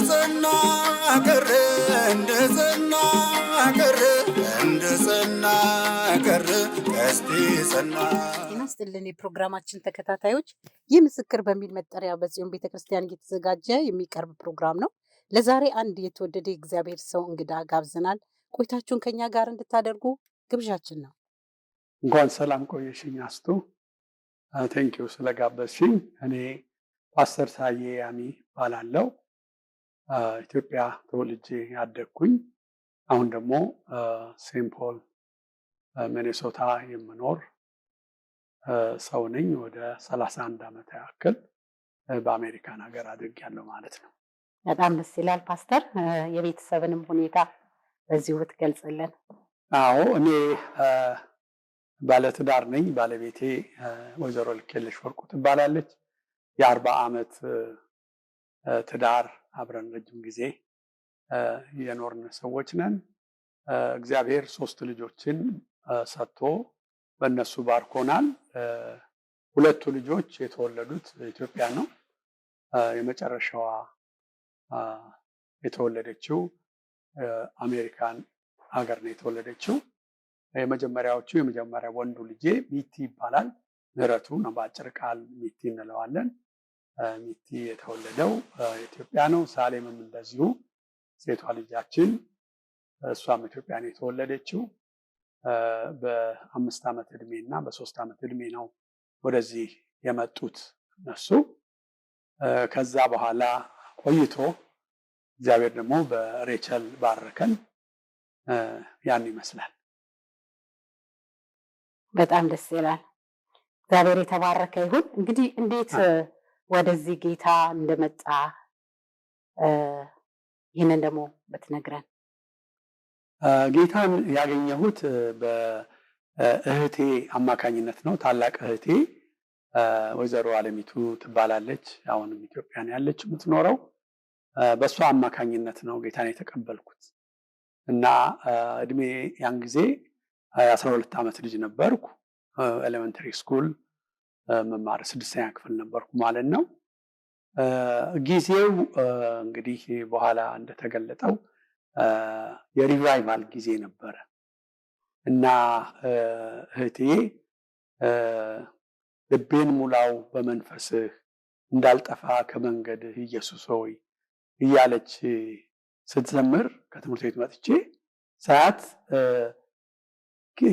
እንደጸና ቀረ እንደጸና ቀረ እንደጸና ቀረ ቀስቴ ጸና። ጤና ይስጥልን የፕሮግራማችን ተከታታዮች፣ ይህ ምስክር በሚል መጠሪያ በጽዮን ቤተክርስቲያን እየተዘጋጀ የሚቀርብ ፕሮግራም ነው። ለዛሬ አንድ የተወደደ የእግዚአብሔር ሰው እንግዳ ጋብዘናል። ቆይታችሁን ከኛ ጋር እንድታደርጉ ግብዣችን ነው። እንኳን ሰላም ቆየሽኝ አስቱ። ቴንኪው ስለጋበዝሽኝ። እኔ ፓስተር ታዬ ያሚ እባላለሁ። ኢትዮጵያ ተወልጄ ያደግኩኝ፣ አሁን ደግሞ ሴንት ፖል ሚኔሶታ የምኖር ሰው ነኝ። ወደ 31 ዓመት ያክል በአሜሪካን ሀገር አድርጌያለሁ ማለት ነው። በጣም ደስ ይላል ፓስተር። የቤተሰብንም ሁኔታ በዚሁ ብትገልጽልን። አዎ፣ እኔ ባለትዳር ነኝ። ባለቤቴ ወይዘሮ ልኬለሽ ወርቁ ትባላለች። የ40 ዓመት ትዳር አብረን ረጅም ጊዜ የኖርን ሰዎች ነን። እግዚአብሔር 3 ልጆችን ሰጥቶ በእነሱ ባርኮናል። 2 ልጆች የተወለዱት ኢትዮጵያ ነው። የመጨረሻዋ የተወለደችው አሜሪካን ሀገር ነው የተወለደችው። የመጀመሪያ ወንዱ ልጄ ሚቲ ይባላል። ምህረቱ ነው በአጭር ቃል ሚቲ እንለዋለን። ሚቲ የተወለደው ኢትዮጵያ ነው። ሳሌምም እንደዚሁ ሴቷ ልጃችን፣ እሷም ኢትዮጵያ ነው የተወለደችው። በ5 ዓመት ዕድሜ እና በ3 ዓመት ዕድሜ ነው ወደዚህ የመጡት እነሱ። ከዛ በኋላ ቆይቶ እግዚአብሔር ደግሞ በሬቸል ባረከን። ያን ይመስላል። በጣም ደስ ይላል። እግዚአብሔር የተባረከ ይሁን። እንግዲህ እንዴት ወደዚህ ጌታ እንደመጣ ይህንን ደግሞ ብትነግረን። ጌታን ያገኘሁት በእህቴ አማካኝነት ነው። ታላቅ እህቴ ወይዘሮ አለሚቱ ትባላለች። አሁንም ኢትዮጵያ ነው ያለች የምትኖረው። በእሷ አማካኝነት ነው ጌታን የተቀበልኩት እና እድሜ ያን ጊዜ 12 ዓመት ልጅ ነበርኩ። ኤሌመንተሪ ስኩል መማር 6ኛ ክፍል ነበርኩ ማለት ነው። ጊዜው እንግዲህ በኋላ እንደተገለጠው የሪቫይቫል ጊዜ ነበረ እና እህቴ ልቤን ሙላው በመንፈስህ እንዳልጠፋ ከመንገድህ ኢየሱስ ሆይ እያለች ስትዘምር ከትምህርት ቤት መጥቼ ሳያት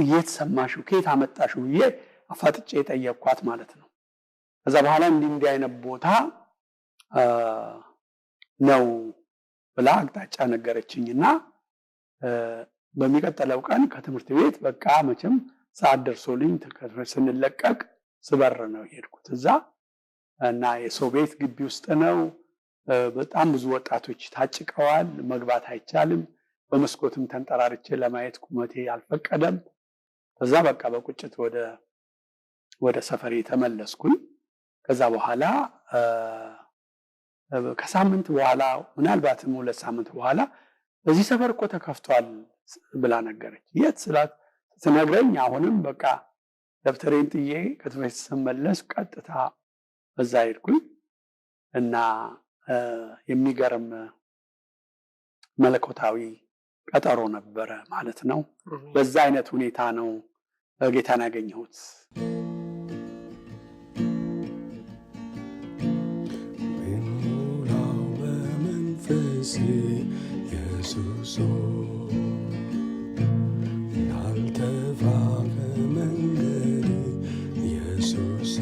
የት ሰማሽው ከየት አመጣሽው ብዬ አፋጥጬ የጠየቅኳት ማለት ነው። ከዛ በኋላ እንዲህ አይነት ቦታ ነው ብላ አቅጣጫ ነገረችኝና በሚቀጥለው ቀን ከትምህርት ቤት በቃ መቼም ሰዓት ደርሶልኝ ስንለቀቅ ስበር ነው የሄድኩት እዛ እና የሰው ቤት ግቢ ውስጥ ነው። በጣም ብዙ ወጣቶች ታጭቀዋል። መግባት አይቻልም። በመስኮትም ተንጠራርቼ ለማየት ቁመቴ አልፈቀደም። ከዛ በቃ በቁጭት ወደ ሰፈሬ ተመለስኩኝ። ከዛ በኋላ ከሳምንት በኋላ ምናልባትም 2 ሳምንት በኋላ በዚህ ሰፈር እኮ ተከፍቷል ብላ ነገረች። የት ስላት ስትነግረኝ አሁንም በቃ ደብተሬን ጥዬ ከትምህርት ቤት ስመለስ ቀጥታ በዛ ሄድኩኝ እና የሚገርም መለኮታዊ ቀጠሮ ነበረ ማለት ነው። በዛ አይነት ሁኔታ ነው ጌታን ያገኘሁት። ሙላው በመንፈስ ኢየሱስ እንዳልጠፋ ከመንገድ ኢየሱስ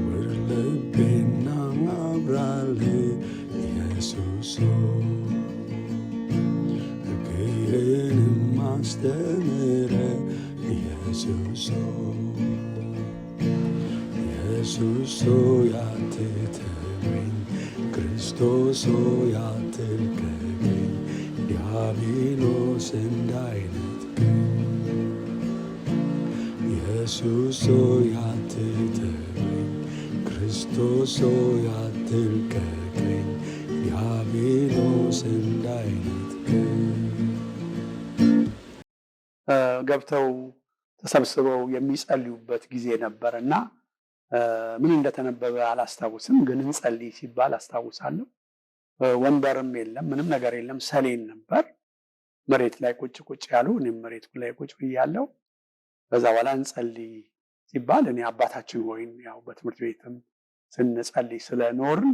ወደ ልቤና አብራል ኢየሱስ አስተምረ ኢየሱስ ያትተወኝ ክርስቶስ ያትልቀቀኝ ዲያብሎስ እንዳይነጥቀኝ ኢየሱስ ያትተወኝ ክርስቶስ ያትልቀቀኝ ዲያብሎስ እንዳይነጥቀኝ። ገብተው ተሰብስበው የሚጸልዩበት ጊዜ ነበር እና ምን እንደተነበበ አላስታውስም፣ ግን እንጸልይ ሲባል አስታውሳለሁ። ወንበርም የለም፣ ምንም ነገር የለም፣ ሰሌን ነበር። መሬት ላይ ቁጭ ቁጭ ያሉ፣ እኔም መሬት ላይ ቁጭ ብያለሁ። ከዛ በኋላ እንጸልይ ሲባል እኔ አባታችን ሆይን ያው በትምህርት ቤትም ስንጸልይ ስለኖርን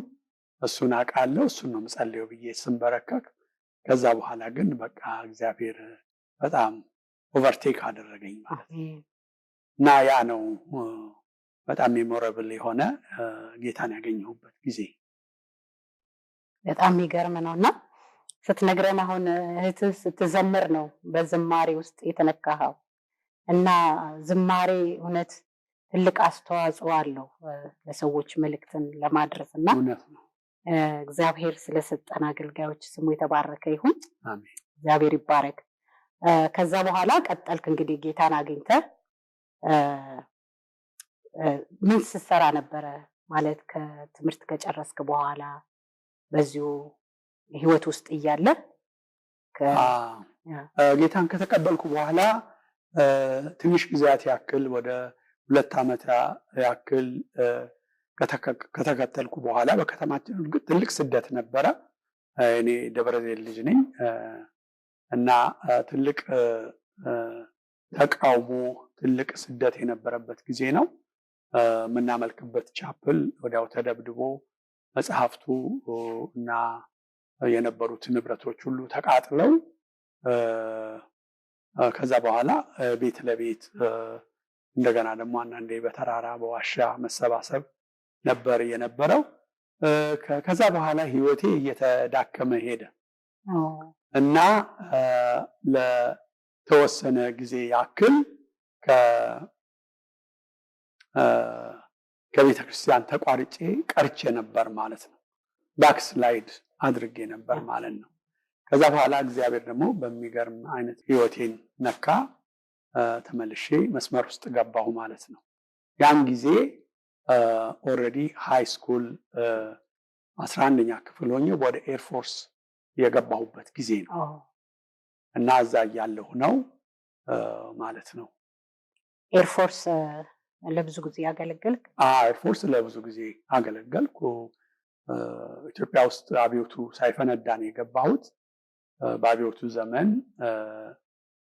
እሱን አውቃለሁ፣ እሱን ነው የምጸልየው ብዬ ስንበረከክ፣ ከዛ በኋላ ግን በቃ እግዚአብሔር በጣም ኦቨርቴክ አደረገኝ ማለት ነው። እና ያ ነው በጣም ሜሞራብል የሆነ ጌታን ያገኘሁበት ጊዜ። በጣም የሚገርም ነው። እና ስትነግረን አሁን እህትህ ስትዘምር ነው በዝማሬ ውስጥ የተነካኸው። እና ዝማሬ እውነት ትልቅ አስተዋጽኦ አለው ለሰዎች መልእክትን ለማድረስ እና እግዚአብሔር ስለሰጠን አገልጋዮች ስሙ የተባረከ ይሁን። አሜን። እግዚአብሔር ይባረክ። ከዛ በኋላ ቀጠልክ እንግዲህ ጌታን አግኝተህ ምን ስትሰራ ነበረ? ማለት ከትምህርት ከጨረስክ በኋላ በዚሁ ህይወት ውስጥ እያለ ጌታን ከተቀበልኩ በኋላ ትንሽ ጊዜያት ያክል ወደ 2 ዓመት ያክል ከተከተልኩ በኋላ በከተማችን እርግጥ ትልቅ ስደት ነበረ። እኔ ደብረ ዘይት ልጅ ነኝ እና ትልቅ ተቃውሞ፣ ትልቅ ስደት የነበረበት ጊዜ ነው። የምናመልክበት ቻፕል ወዲያው ተደብድቦ መጽሐፍቱ እና የነበሩት ንብረቶች ሁሉ ተቃጥለው ከዛ በኋላ ቤት ለቤት እንደገና ደግሞ አንዳንዴ በተራራ በዋሻ መሰባሰብ ነበር የነበረው። ከዛ በኋላ ህይወቴ እየተዳከመ ሄደ እና ለተወሰነ ጊዜ ያክል ከቤተ ክርስቲያን ተቋርጬ ቀርቼ ነበር ማለት ነው። ባክስላይድ አድርጌ ነበር ማለት ነው። ከዛ በኋላ እግዚአብሔር ደግሞ በሚገርም አይነት ህይወቴን ነካ። ተመልሼ መስመር ውስጥ ገባሁ ማለት ነው። ያን ጊዜ ኦልሬዲ ሃይ ስኩል 11ኛ ክፍል ሆኜ ወደ ኤርፎርስ የገባሁበት ጊዜ ነው እና እዛ እያለሁ ነው ማለት ነው። ኤርፎርስ ለብዙ ጊዜ አገለገልክ? ኤርፎርስ ለብዙ ጊዜ አገለገልኩ። ኢትዮጵያ ውስጥ አብዮቱ ሳይፈነዳ ነው የገባሁት። በአብዮቱ ዘመን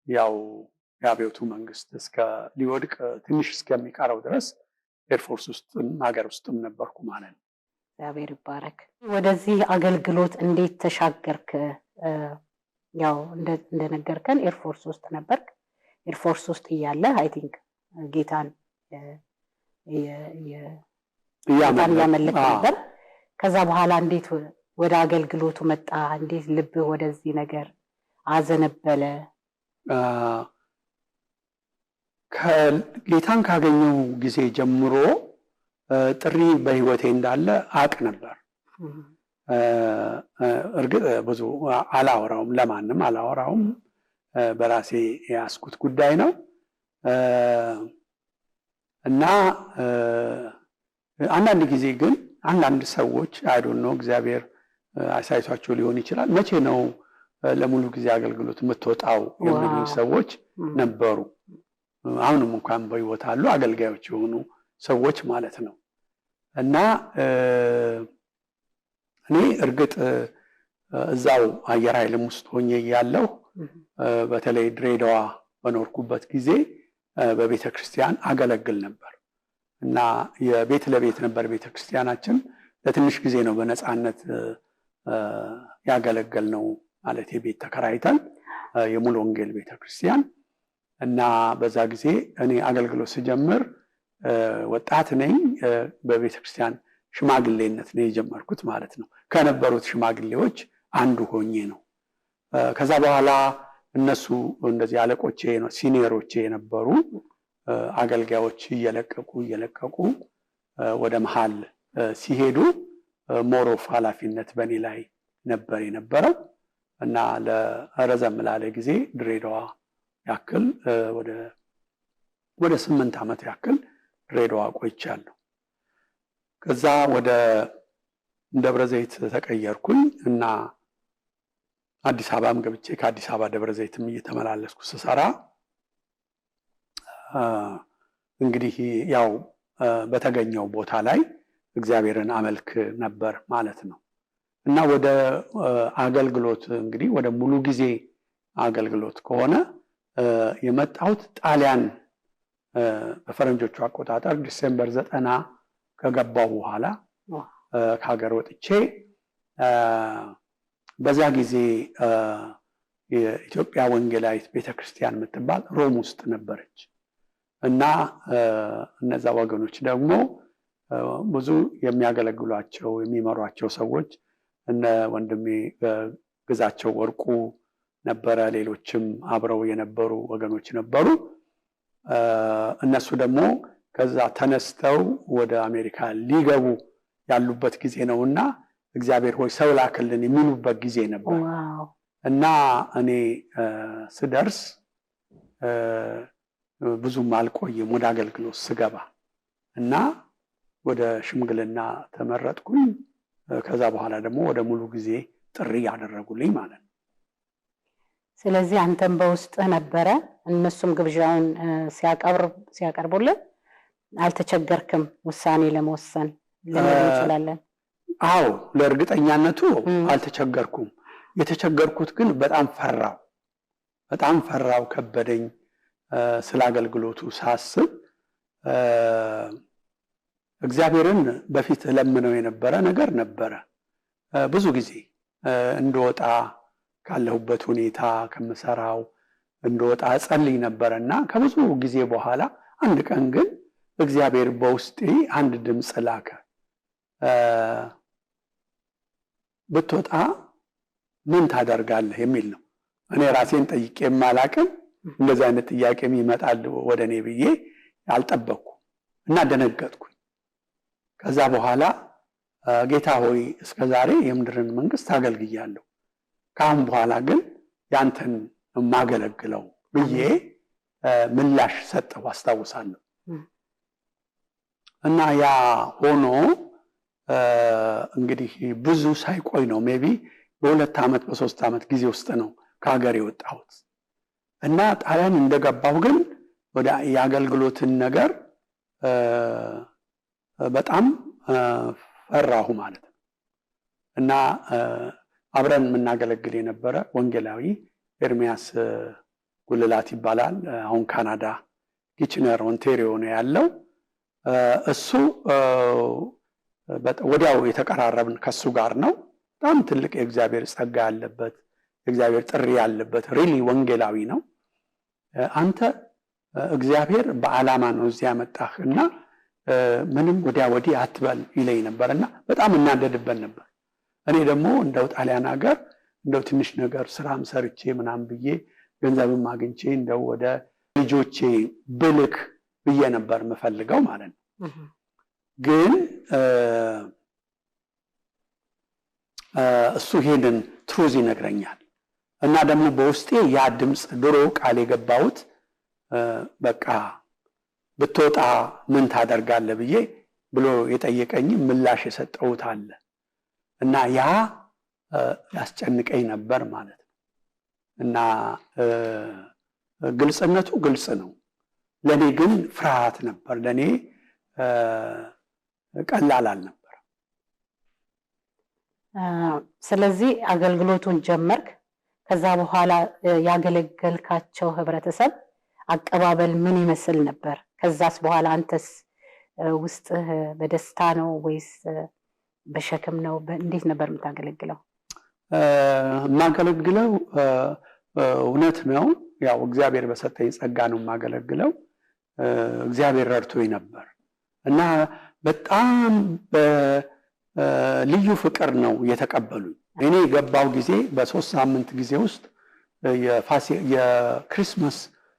ያው የአብዮቱ መንግስት እስከ ሊወድቅ ትንሽ እስከሚቀረው ድረስ ኤርፎርስ ውስጥም ሀገር ውስጥም ነበርኩ ማለት ነው። እግዚአብሔር ይባረክ። ወደዚህ አገልግሎት እንዴት ተሻገርክ? ያው እንደነገርከን ኤርፎርስ ውስጥ ነበርክ። ኤርፎርስ ውስጥ እያለ አይ ቲንክ ጌታን እያመለክ ነበር። ከዛ በኋላ እንዴት ወደ አገልግሎቱ መጣ? እንዴት ልብህ ወደዚህ ነገር አዘነበለ? ጌታን ካገኘው ጊዜ ጀምሮ ጥሪ በህይወቴ እንዳለ አቅ ነበር። እርግጥ ብዙ አላወራውም፣ ለማንም አላወራውም። በራሴ የያዝኩት ጉዳይ ነው እና አንዳንድ ጊዜ ግን አንዳንድ ሰዎች አይዶን ነው እግዚአብሔር አሳይቷቸው ሊሆን ይችላል፣ መቼ ነው ለሙሉ ጊዜ አገልግሎት የምትወጣው የሚሉ ሰዎች ነበሩ። አሁንም እንኳን በህይወት አሉ አገልጋዮች የሆኑ ሰዎች ማለት ነው። እና እኔ እርግጥ እዛው አየር ኃይልም ውስጥ ሆኜ እያለሁ በተለይ ድሬዳዋ በኖርኩበት ጊዜ በቤተ ክርስቲያን አገለግል ነበር እና የቤት ለቤት ነበር ቤተ ክርስቲያናችን። ለትንሽ ጊዜ ነው በነፃነት ያገለገል ነው ማለት የቤት ተከራይተን የሙሉ ወንጌል ቤተ ክርስቲያን እና በዛ ጊዜ እኔ አገልግሎት ስጀምር ወጣት ነኝ። በቤተ ክርስቲያን ሽማግሌነት ነው የጀመርኩት ማለት ነው። ከነበሩት ሽማግሌዎች አንዱ ሆኜ ነው። ከዛ በኋላ እነሱ እንደዚህ አለቆቼ ነው ሲኒየሮቼ የነበሩ አገልጋዮች እየለቀቁ ወደ መሃል ሲሄዱ ሞሮፍ ኃላፊነት በእኔ ላይ ነበር የነበረው እና ለረዘም ላለ ጊዜ ድሬዳዋ ያክል ወደ 8 ዓመት ያክል ድሬዳዋ ቆይቻለሁ። ከዛ ወደ ደብረ ዘይት ተቀየርኩኝ እና አዲስ አበባም ገብቼ ከአዲስ አበባ ደብረ ዘይትም እየተመላለስኩ ስሰራ እንግዲህ ያው በተገኘው ቦታ ላይ እግዚአብሔርን አመልክ ነበር ማለት ነው። እና ወደ አገልግሎት እንግዲህ ወደ ሙሉ ጊዜ አገልግሎት ከሆነ የመጣሁት ጣሊያን በፈረንጆቹ አቆጣጠር ዲሴምበር 90 ከገባው በኋላ ከሀገር ወጥቼ በዛ ጊዜ የኢትዮጵያ ወንጌላዊት ቤተክርስቲያን የምትባል ሮም ውስጥ ነበረች እና እነዛ ወገኖች ደግሞ ብዙ የሚያገለግሏቸው የሚመሯቸው ሰዎች እነ ወንድሜ ግዛቸው ወርቁ ነበረ፣ ሌሎችም አብረው የነበሩ ወገኖች ነበሩ። እነሱ ደግሞ ከዛ ተነስተው ወደ አሜሪካ ሊገቡ ያሉበት ጊዜ ነውና እግዚአብሔር ሆይ ሰው ላክልን የሚሉበት ጊዜ ነበር እና እኔ ስደርስ ብዙም አልቆይም ወደ አገልግሎት ስገባ እና ወደ ሽምግልና ተመረጥኩኝ። ከዛ በኋላ ደግሞ ወደ ሙሉ ጊዜ ጥሪ ያደረጉልኝ ማለት ነው። ስለዚህ አንተም በውስጥ ነበረ፣ እነሱም ግብዣውን ሲያቀርቡልን አልተቸገርክም ውሳኔ ለመወሰን ልንል እንችላለን? አዎ፣ ለእርግጠኛነቱ አልተቸገርኩም። የተቸገርኩት ግን በጣም ፈራው፣ ከበደኝ። ስለ አገልግሎቱ ሳስብ እግዚአብሔርን በፊት ለምነው የነበረ ነገር ነበረ። ብዙ ጊዜ እንደወጣ ካለሁበት ሁኔታ ከምሰራው እንደወጣ ጸልይ ነበርና ከብዙ ጊዜ በኋላ አንድ ቀን ግን እግዚአብሔር በውስጤ አንድ ድምፅ ላከ። ብትወጣ ምን ታደርጋለህ የሚል ነው። እኔ ራሴን ጠይቄ የማላቅም እንደዚህ አይነት ጥያቄም ይመጣል ወደ እኔ ብዬ አልጠበቅኩም እና ደነገጥኩኝ። ከዛ በኋላ ጌታ ሆይ እስከዛሬ የምድርን መንግስት አገልግያለሁ፣ ከአሁን በኋላ ግን ያንተን የማገለግለው ብዬ ምላሽ ሰጠሁ አስታውሳለሁ። እና ያ ሆኖ እንግዲህ ብዙ ሳይቆይ ነው ሜቢ በ2 ዓመት በ3 ዓመት ጊዜ ውስጥ ነው ከሀገር የወጣሁት። እና ጣሊያን እንደገባሁ ግን ወደ የአገልግሎትን ነገር በጣም ፈራሁ ማለት ነው። እና አብረን የምናገለግል የነበረ ወንጌላዊ ኤርሚያስ ጉልላት ይባላል። አሁን ካናዳ ኪችነር ኦንታሪዮ ነው ያለው። እሱ ወዲያው የተቀራረብን ከሱ ጋር ነው። በጣም ትልቅ የእግዚአብሔር ጸጋ ያለበት የእግዚአብሔር ጥሪ ያለበት ሪሊ ወንጌላዊ ነው። አንተ እግዚአብሔር በዓላማ ነው እዚያ ያመጣህ እና ምንም ወዲያ ወዲህ አትበል ይለኝ ነበርና በጣም እናደድበት ነበር። እኔ ደግሞ እንደው ጣሊያን ሀገር እንደው ትንሽ ነገር ስራም ሰርቼ ምናምን ብዬ ገንዘብም አግኝቼ እንደው ወደ ልጆቼ ብልክ ብዬ ነበር የምፈልገው ማለት ነው። ግን እሱ ሄድን ትሩዝ ይነግረኛል እና ደግሞ በውስጤ ያ ድምፅ ድሮ ቃል የገባሁት በቃ ብትወጣ ምን ታደርጋለህ ብዬ ብሎ የጠየቀኝ ምላሽ የሰጠሁት አለ እና ያ ያስጨንቀኝ ነበር ማለት ነው። እና ግልጽነቱ ግልጽ ነው፣ ለኔ ግን ፍርሃት ነበር። ለኔ ቀላል አልነበር። ስለዚህ አገልግሎቱን ጀመርክ። ከዛ በኋላ ያገለገልካቸው ህብረተሰብ አቀባበል ምን ይመስል ነበር? ከዛስ በኋላ አንተስ ውስጥህ በደስታ ነው ወይስ በሸክም ነው? እንዴት ነበር የምታገለግለው? የማገለግለው እውነት ነው፣ ያው እግዚአብሔር በሰጠኝ ጸጋ ነው የማገለግለው። እግዚአብሔር ረድቶኝ ነበር እና በጣም በልዩ ፍቅር ነው የተቀበሉኝ። እኔ የገባው ጊዜ በ3 ሳምንት ጊዜ ውስጥ የክሪስማስ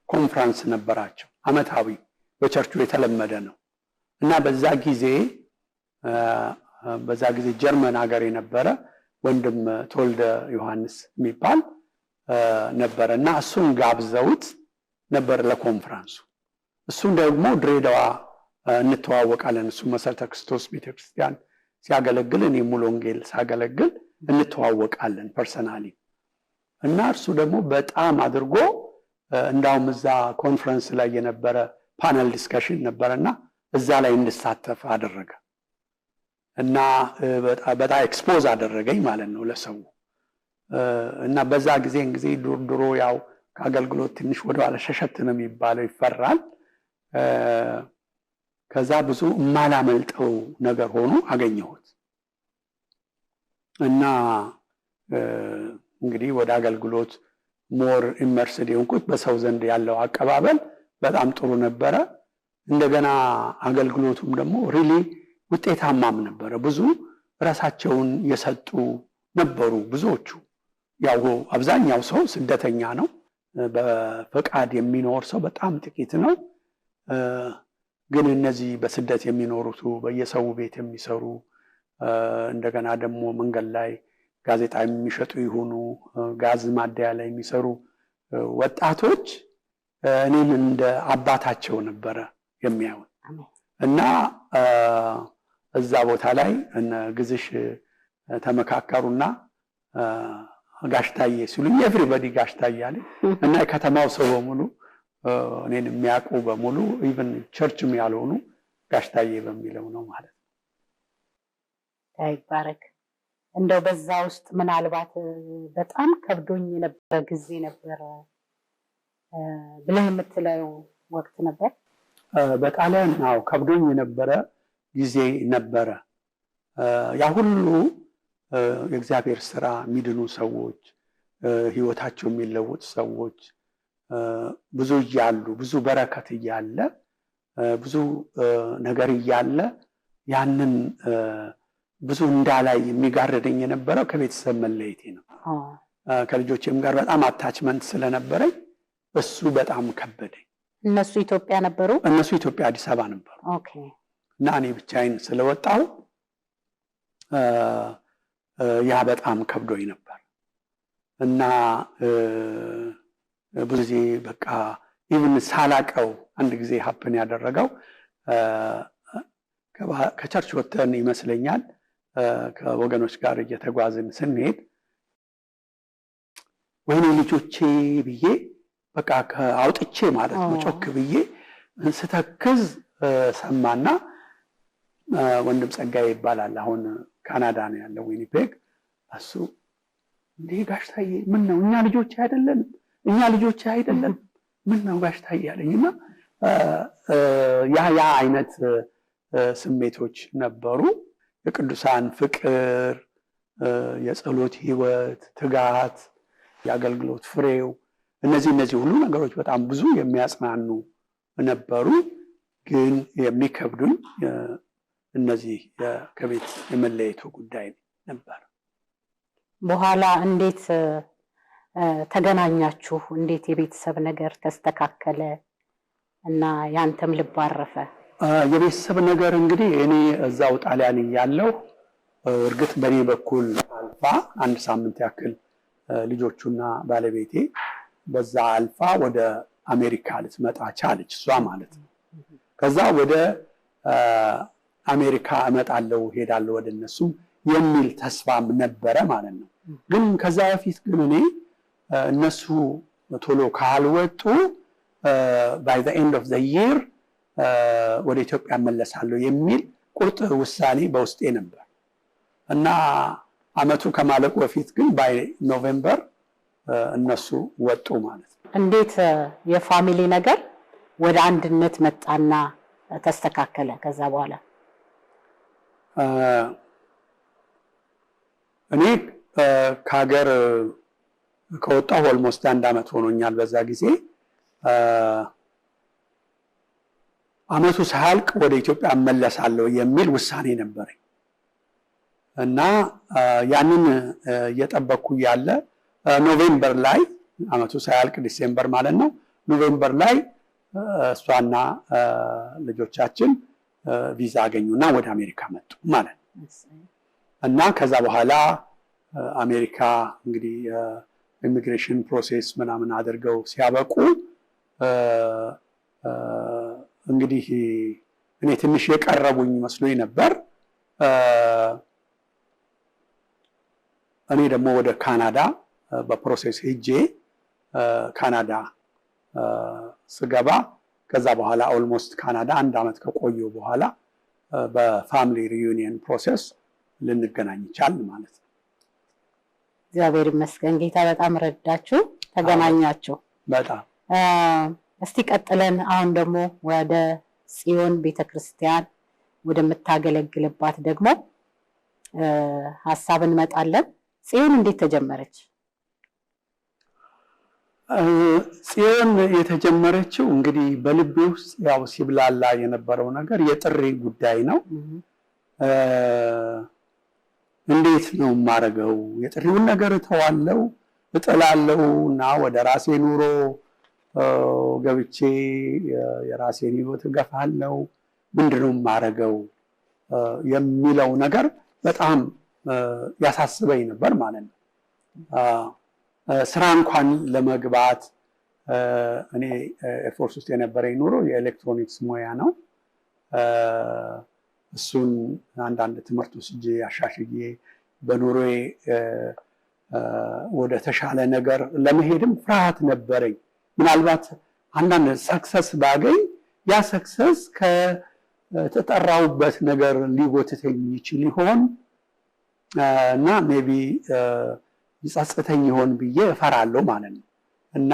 ኮንፈረንስ ነበራቸው፣ አመታዊ በቸርቹ የተለመደ ነው እና በዛ ጊዜ ጀርመን ሀገር የነበረ ወንድም ተወልደ ዮሐንስ የሚባል ነበረ እና እሱን ጋብዘውት ነበር ለኮንፈረንሱ። እሱን ደግሞ ድሬዳዋ እንተዋወቃለን። እሱ መሰረተ ክርስቶስ ቤተክርስቲያን ሲያገለግል እኔ ሙሉ ወንጌል ሳገለግል እንተዋወቃለን ፐርሰናሊ። እና እርሱ ደግሞ በጣም አድርጎ እንዳውም እዛ ኮንፈረንስ ላይ የነበረ ፓነል ዲስከሽን ነበረና እዛ ላይ እንድሳተፍ አደረገ እና በጣም ኤክስፖዝ አደረገኝ ማለት ነው ለሰው። እና በዛ ጊዜ ድሮ ያው ከአገልግሎት ትንሽ ወደኋላ ሸሸት ነው የሚባለው፣ ይፈራል። ከዛ ብዙ የማላመልጠው ነገር ሆኖ አገኘሁት እና እንግዲህ ወደ አገልግሎት ሞር ኢመርስድ የሆንኩት በሰው ዘንድ ያለው አቀባበል በጣም ጥሩ ነበረ። እንደገና አገልግሎቱም ደግሞ ሪሊ ውጤታማም ነበረ። ብዙ ራሳቸውን የሰጡ ነበሩ ብዙዎቹ። ያው አብዛኛው ሰው ስደተኛ ነው፣ በፈቃድ የሚኖር ሰው በጣም ጥቂት ነው። ግን እነዚህ በስደት የሚኖሩት በየሰው ቤት የሚሰሩ እንደገና ደግሞ መንገድ ላይ ጋዜጣ የሚሸጡ ይሁኑ ጋዝ ማደያ ላይ የሚሰሩ ወጣቶች እኔን እንደ አባታቸው ነበረ የሚያዩን እና እዛ ቦታ ላይ እነ ግዝሽ ተመካከሩና ጋሽታዬ ሲሉኝ ኤቭሪባዲ ጋሽታዬ አለ እና የከተማው ሰው በሙሉ እኔን የሚያውቁ በሙሉ ኢቭን ቸርችም ያልሆኑ ጋሽታዬ በሚለው ነው ማለት ነው። ይባረክ። እንደው በዛ ውስጥ ምናልባት በጣም ከብዶኝ የነበረ ጊዜ ነበረ ብለህ የምትለው ወቅት ነበር? በጣሊያን ነው ከብዶኝ የነበረ ጊዜ ነበረ። ያ ሁሉ የእግዚአብሔር ስራ የሚድኑ ሰዎች፣ ህይወታቸው የሚለወጥ ሰዎች ብዙ እያሉ ብዙ በረከት እያለ ብዙ ነገር እያለ ያንን ብዙ እንዳላይ የሚጋርደኝ የነበረው ከቤተሰብ መለየቴ ነው። ከልጆቼም ጋር በጣም አታችመንት ስለነበረኝ እሱ በጣም ከበደኝ። እነሱ ኢትዮጵያ ነበሩ? እነሱ ኢትዮጵያ አዲስ አበባ ነበሩ። ኦኬ። እና እኔ ብቻዬን ስለወጣሁ ያ በጣም ከብዶኝ ነበር እና ብዙ ጊዜ በቃ ኢቭን ሳላቀው አንድ ጊዜ ሀፕን ያደረገው ከቸርች ወጥተን ይመስለኛል ከወገኖች ጋር እየተጓዝን ስንሄድ ወይኔ ልጆቼ ብዬ በቃ አውጥቼ ማለት ነው ጮክ ብዬ ስተክዝ ሰማና ወንድም ጸጋዬ ይባላል፣ አሁን ካናዳ ነው ያለው ዊኒፔግ። እሱ እንዴ ጋሽታዬ ምን ነው እኛ ልጆቼ አይደለን ምን ነው ጋሽታዬ ያለኝና ያ አይነት ስሜቶች ነበሩ። የቅዱሳን ፍቅር፣ የጸሎት ህይወት፣ ትጋት፣ የአገልግሎት ፍሬው፣ እነዚህ ሁሉ ነገሮች በጣም ብዙ የሚያጽናኑ ነበሩ። ግን የሚከብዱኝ እነዚህ ከቤት የመለየቱ ጉዳይ ነበር። በኋላ እንዴት ተገናኛችሁ? እንዴት የቤተሰብ ነገር ተስተካከለ እና ያንተም ልብ አረፈ? የቤተሰብ ነገር እንግዲህ እኔ እዛው ጣሊያን እያለሁ እርግጥ በእኔ በኩል አልፋ አንድ ሳምንት ያክል ልጆቹና ባለቤቴ በዛ አልፋ ወደ አሜሪካ ልትመጣ ቻለች፣ እሷ ማለት ነው። ከዛ ወደ አሜሪካ እመጣለሁ ሄዳለሁ ወደ እነሱም የሚል ተስፋም ነበረ ማለት ነው። ግን ከዛ በፊት ግን እኔ እነሱ ቶሎ ካልወጡ by the end of the year ወደ ኢትዮጵያ መለሳለሁ የሚል ቁርጥ ውሳኔ በውስጤ ነበር እና አመቱ ከማለቁ በፊት ግን ባይ ኖቬምበር እነሱ ወጡ ማለት ነው። እንዴት የፋሚሊ ነገር ወደ አንድነት መጣና ተስተካከለ? ከዛ በኋላ እኔ ከሀገር ከወጣሁ ኦልሞስት 1 አመት ሆኖኛል። በዛ ጊዜ አመቱ ሳያልቅ ወደ ኢትዮጵያ እመለሳለሁ የሚል ውሳኔ ነበረኝ እና ያንን እየጠበቅኩ ያለ ኖቬምበር ላይ አመቱ ሳያልቅ ዲሴምበር ማለት ነው፣ ኖቬምበር ላይ እሷና ልጆቻችን ቪዛ አገኙና ወደ አሜሪካ መጡ ማለት ነው። እና ከዛ በኋላ አሜሪካ እንግዲህ ኢሚግሬሽን ፕሮሴስ ምናምን አድርገው ሲያበቁ እንግዲህ እኔ ትንሽ የቀረቡኝ መስሎኝ ነበር። እኔ ደግሞ ወደ ካናዳ በፕሮሴስ ሄጄ ካናዳ ስገባ ከዛ በኋላ ኦልሞስት ካናዳ 1 ዓመት ከቆዩ በኋላ በፋሚሊ ሪዩኒየን ፕሮሰስ ልንገናኝ ይቻላል ማለት ነው። እግዚአብሔር ይመስገን። ጌታ በጣም ረዳችሁ፣ ተገናኛችሁ። በጣም እስቲ ቀጥለን አሁን ደግሞ ወደ ጽዮን ቤተክርስቲያን ወደምታገለግልባት ደግሞ ሐሳብ እንመጣለን። ጽዮን እንዴት ተጀመረች? ጽዮን የተጀመረችው እንግዲህ በልቤ ውስጥ ያው ሲብላላ የነበረው ነገር የጥሪ ጉዳይ ነው። እንዴት ነው የማደርገው? የጥሪውን ነገር እተዋለሁ እጥላለሁ እና ወደ ራሴ ኑሮ ገብቼ የራሴን ህይወት እገፋለሁ። ምንድነው የማደርገው የሚለው ነገር በጣም ያሳስበኝ ነበር ማለት ነው። ስራ እንኳን ለመግባት እኔ ኤርፎርስ ውስጥ የነበረኝ ኑሮ የኤሌክትሮኒክስ ሙያ ነው። እሱን አንዳንድ ትምህርት ወስጄ አሻሽዬ በኑሮዬ ወደ ተሻለ ነገር ለመሄድም ፍርሃት ነበረኝ። ምናልባት አንዳንድ ሰክሰስ ባገኝ ያ ሰክሰስ ከተጠራውበት ነገር ሊጎትተኝ ይችል ይሆን እና ሜቢ ይጸጽተኝ ይሆን ብዬ እፈራለሁ ማለት ነው። እና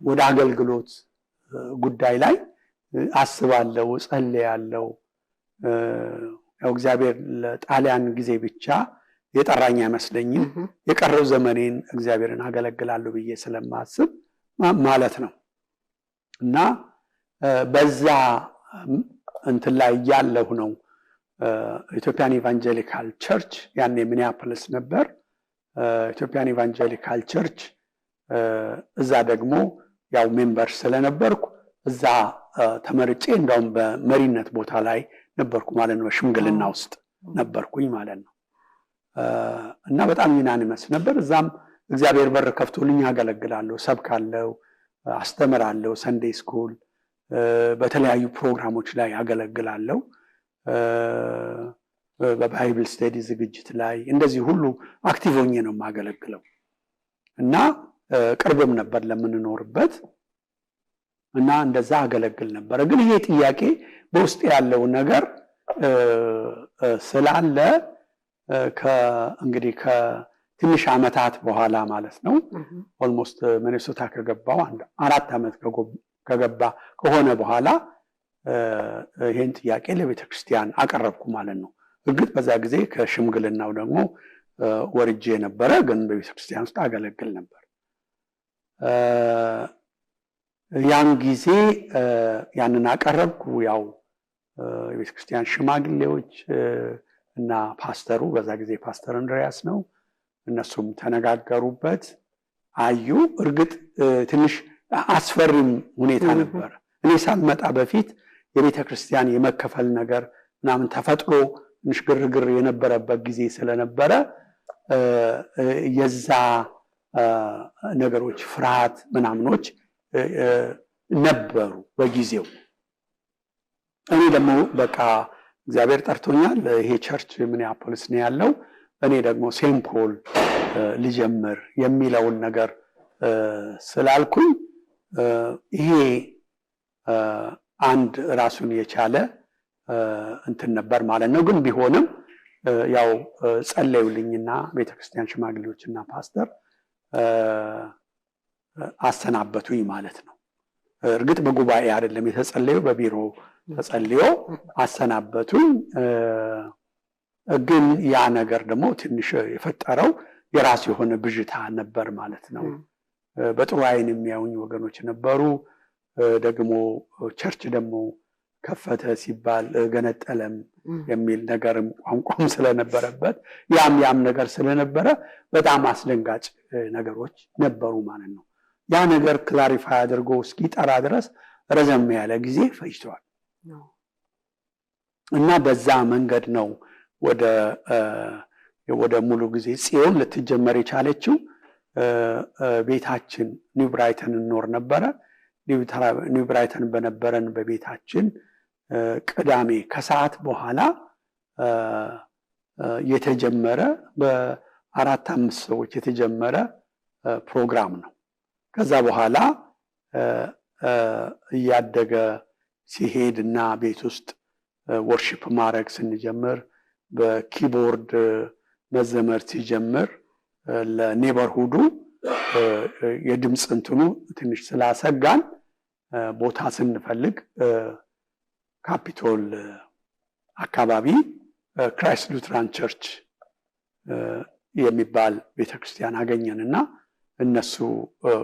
ወደ አገልግሎት ጉዳይ ላይ አስባለሁ፣ እጸልያለሁ። ያው እግዚአብሔር ለጣሊያን ጊዜ ብቻ የጠራኝ አይመስለኝም። የቀረው ዘመኔን እግዚአብሔርን አገለግላለሁ ብዬ ስለማስብ ማለት ነው። እና በዛ እንትን ላይ ያለሁ ነው ኢትዮጵያን ኢቫንጀሊካል ቸርች ያኔ ሚኒያፖሊስ ነበር። ኢትዮጵያን ኢቫንጀሊካል ቸርች እዛ ደግሞ ያው ሜምበር ስለነበርኩ እዛ ተመርጬ እንደውም በመሪነት ቦታ ላይ ነበርኩ ማለት ነው። ሽምግልና ውስጥ ነበርኩኝ ማለት ነው። እና በጣም ዩናኒመስ ነበር። እዛም እግዚአብሔር በር ከፍቶልኝ አገለግላለሁ፣ ሰብካለሁ፣ አስተምራለሁ፣ ሰንዴይ ስኩል በተለያዩ ፕሮግራሞች ላይ አገለግላለሁ። በባይብል ስቴዲ ዝግጅት ላይ እንደዚህ ሁሉ አክቲቭ ሆኜ ነው የማገለግለው እና ቅርብም ነበር ለምንኖርበት እና እንደዛ አገለግል ነበር። ግን ይሄ ጥያቄ በውስጥ ያለው ነገር ስላለ እንግዲህ ከትንሽ ዓመታት በኋላ ማለት ነው ኦልሞስት ሚኒሶታ ከገባው 4 ዓመት ከሆነ በኋላ ይሄን ጥያቄ ለቤተክርስቲያን አቀረብኩ ማለት ነው። እርግጥ በዛ ጊዜ ከሽምግልናው ደግሞ ወርጄ ነበረ፣ ግን በቤተክርስቲያን ውስጥ አገለግል ነበር። ያን ጊዜ ያንን አቀረብኩ። ያው የቤተክርስቲያን ሽማግሌዎች እና ፓስተሩ በዛ ጊዜ ፓስተር እንድሪያስ ነው፣ እነሱም ተነጋገሩበት፣ አዩ። እርግጥ ትንሽ አስፈሪም ሁኔታ ነበር። እኔ ሳልመጣ በፊት የቤተክርስቲያን የመከፈል ነገር ምናምን ተፈጥሮ ትንሽ ግርግር የነበረበት ጊዜ ስለነበረ የዛ ነገሮች ፍርሃት ምናምኖች ነበሩ በጊዜው። እኔ ደግሞ በቃ እግዚአብሔር ጠርቶኛል፣ ይሄ ቸርች ሚኒያፖሊስ ነው ያለው፣ እኔ ደግሞ ሴንት ፖል ልጀምር የሚለውን ነገር ስላልኩኝ ይሄ አንድ ራሱን የቻለ እንትን ነበር ማለት ነው። ግን ቢሆንም ያው ጸለዩልኝና ቤተክርስቲያን ሽማግሌዎችና ፓስተር አሰናበቱኝ ማለት ነው። እርግጥ በጉባኤ አይደለም የተጸለየው፣ በቢሮ ተጸልዮ አሰናበቱኝ። ግን ያ ነገር ደግሞ ትንሽ የፈጠረው የራሱ የሆነ ብዥታ ነበር ማለት ነው። በጥሩ ዓይን የሚያዩኝ ወገኖች ነበሩ። ደግሞ ቸርች ደግሞ ከፈተ ሲባል ገነጠለም የሚል ነገርም ቋንቋም ስለነበረበት ያም ነገር ስለነበረ በጣም አስደንጋጭ ነገሮች ነበሩ ማለት ነው። ያ ነገር ክላሪፋይ አድርጎ እስኪጠራ ድረስ ረዘም ያለ ጊዜ ፈጅቷል እና በዛ መንገድ ነው ወደ ሙሉ ጊዜ ጽዮን ልትጀመር የቻለችው። ቤታችን ኒው ብራይተን እንኖር ነበረ። ኒው ብራይተን በነበረን በቤታችን ቅዳሜ ከሰዓት በኋላ የተጀመረ በ4-5 ሰዎች የተጀመረ ፕሮግራም ነው። ከዛ በኋላ እያደገ ሲሄድ እና ቤት ውስጥ ወርሺፕ ማድረግ ስንጀምር በኪቦርድ መዘመር ሲጀምር ለኔበርሁዱ የድምፅ እንትኑ ትንሽ ስላሰጋን ቦታ ስንፈልግ ካፒቶል አካባቢ ክራይስት ሉትራን ቸርች የሚባል ቤተክርስቲያን አገኘንና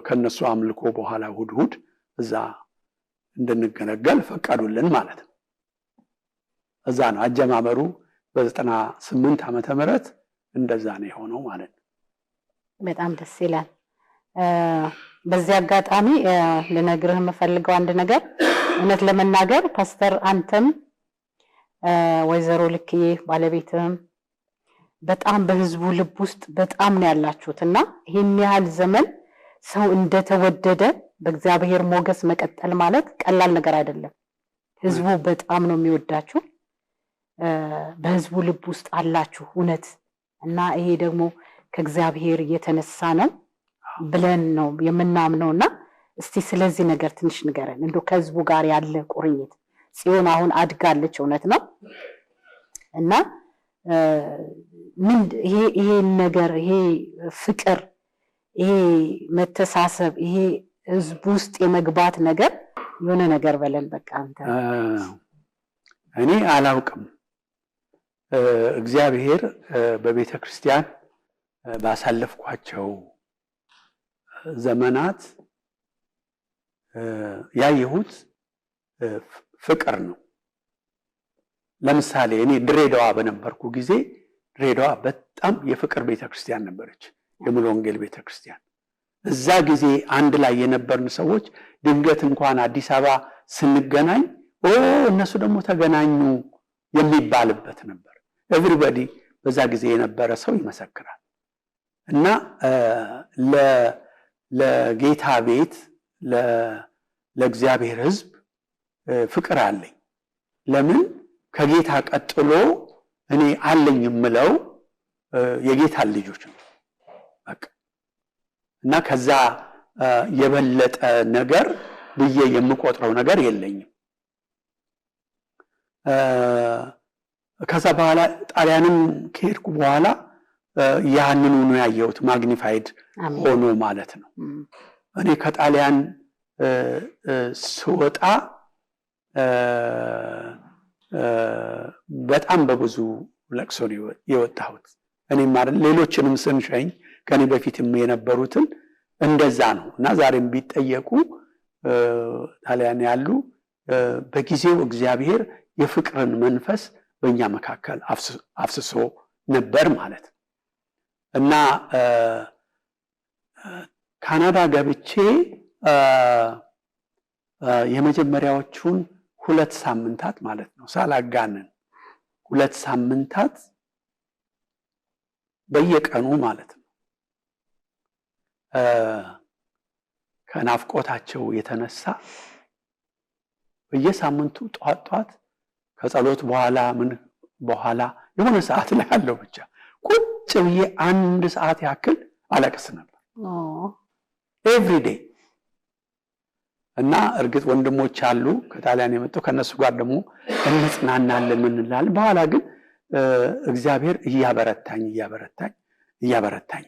ከነሱ አምልኮ በኋላ እሑድ እዛ እንድንገለገል ፈቀዱልን ማለት ነው። እዛ ነው አጀማመሩ። በ98 ዓመተ ምህረት እንደዛ ነው የሆነው ማለት ነው። በጣም ደስ ይላል። በዚህ አጋጣሚ ልነግርህ የምፈልገው አንድ ነገር፣ እውነት ለመናገር ፓስተር አንተም ወይዘሮ ልክዬ ባለቤትም በጣም በህዝቡ ልብ ውስጥ በጣም ነው ያላችሁትና ይሄን ያህል ዘመን ሰው እንደተወደደ በእግዚአብሔር ሞገስ መቀጠል ማለት ቀላል ነገር አይደለም። ህዝቡ በጣም ነው የሚወዳችሁ፣ በህዝቡ ልብ ውስጥ አላችሁ እውነት። እና ይሄ ደግሞ ከእግዚአብሔር የተነሳ ነው ብለን ነው የምናምነውና እስቲ ስለዚህ ነገር ትንሽ ንገረን። እንደው ከህዝቡ ጋር ያለ ቁርኝት። ጽዮን አሁን አድጋለች እውነት ነው እና ይሄ ነገር ይሄ ፍቅር ይሄ መተሳሰብ ይሄ ህዝብ ውስጥ የመግባት ነገር የሆነ ነገር በለን በቃ አንተ። እኔ አላውቅም። እግዚአብሔር በቤተ ክርስቲያን ባሳለፍኳቸው ዘመናት ያየሁት ፍቅር ነው። ለምሳሌ እኔ ድሬዳዋ በነበርኩ ጊዜ ድሬዳዋ በጣም የፍቅር ቤተክርስቲያን ነበረች፣ የሙሉ ወንጌል ቤተክርስቲያን። እዛ ጊዜ አንድ ላይ የነበርን ሰዎች ድንገት እንኳን አዲስ አበባ ስንገናኝ እነሱ ደግሞ ተገናኙ የሚባልበት ነበር። ኤቭሪባዲ በዛ ጊዜ የነበረ ሰው ይመሰክራል። እና ለጌታ ቤት ለእግዚአብሔር ሕዝብ ፍቅር አለኝ። ለምን ከጌታ ቀጥሎ እኔ አለኝ የምለው የጌታ ልጆች ነው በቃ። እና ከዛ የበለጠ ነገር ብዬ የምቆጥረው ነገር የለኝም። ከዛ በኋላ ጣሊያንም ከሄድኩ በኋላ ያንኑ ነው ያየሁት፣ ማግኒፋይድ ሆኖ ማለት ነው። እኔ ከጣሊያን ስወጣ በጣም በብዙ ለቅሶ ነው የወጣሁት። እኔም ማለት ሌሎችንም ስንሸኝ ከኔ በፊትም የነበሩትን እንደዛ ነው። እና ዛሬም ቢጠየቁ ጣሊያን ያሉ በጊዜው እግዚአብሔር የፍቅርን መንፈስ በእኛ መካከል አፍስሶ ነበር ማለት ነው። እና ካናዳ ገብቼ የመጀመሪያዎቹን 2 ሳምንታት ማለት ነው ሳላጋነን 2 ሳምንታት በየቀኑ ማለት ነው ከናፍቆታቸው የተነሳ በየሳምንቱ ጧት ከጸሎት በኋላ የሆነ ሰዓት ላይ ያለው ብቻ ቁጭ ብዬ 1 ሰዓት ያክል አለቅስ ነበር ኤቭሪ ዴይ። እና እርግጥ ወንድሞች አሉ ከጣሊያን የመጡ፣ ከነሱ ጋር ደግሞ እንጽናናለን እንላለን። በኋላ ግን እግዚአብሔር እያበረታኝ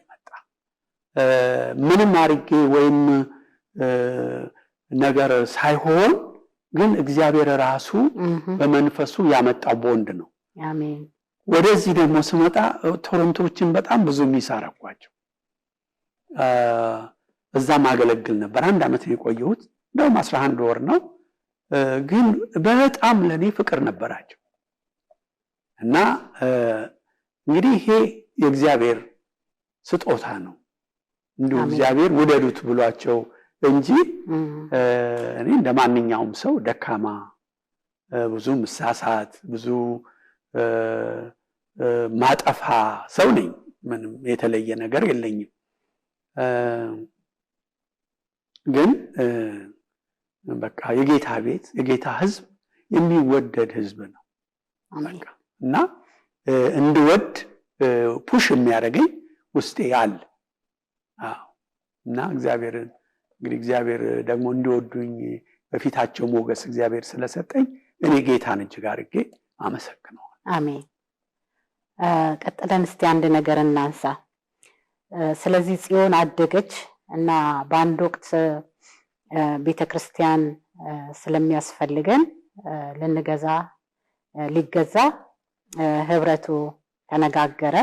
መጣ። ምንም አርጌ ወይም ነገር ሳይሆን ግን እግዚአብሔር ራሱ በመንፈሱ ያመጣው ቦንድ ነው። አሜን። ወደዚህ ደግሞ ስመጣ ቶሮንቶችን በጣም ብዙ ሚሳረኳቸው እዛም አገለግል ነበር። 1 ዓመት ነው የቆየሁት። እንደውም 11 ወር ነው። ግን በጣም ለኔ ፍቅር ነበራቸው። እና እንግዲህ ይሄ የእግዚአብሔር ስጦታ ነው። እንዲሁ እግዚአብሔር ውደዱት ብሏቸው እንጂ እኔ እንደማንኛውም ሰው ደካማ፣ ብዙ ምሳሳት፣ ብዙ ማጠፋ ሰው ነኝ። ምንም የተለየ ነገር የለኝም። ግን በቃ የጌታ ቤት የጌታ ሕዝብ የሚወደድ ሕዝብ ነው በቃ። እና እንድወድ ፑሽ የሚያደርገኝ ውስጤ አለ። እና እግዚአብሔርን እንግዲህ እግዚአብሔር ደግሞ እንዲወዱኝ በፊታቸው ሞገስ እግዚአብሔር ስለሰጠኝ እኔ ጌታን እጅግ አድርጌ አመሰግነዋለሁ። አሜን። ቀጥለን እስቲ አንድ ነገር እናንሳ። ስለዚህ ጽዮን አደገች እና በአንድ ወቅት ቤተክርስቲያን ስለሚያስፈልገን ሊገዛ ህብረቱ ተነጋገረ።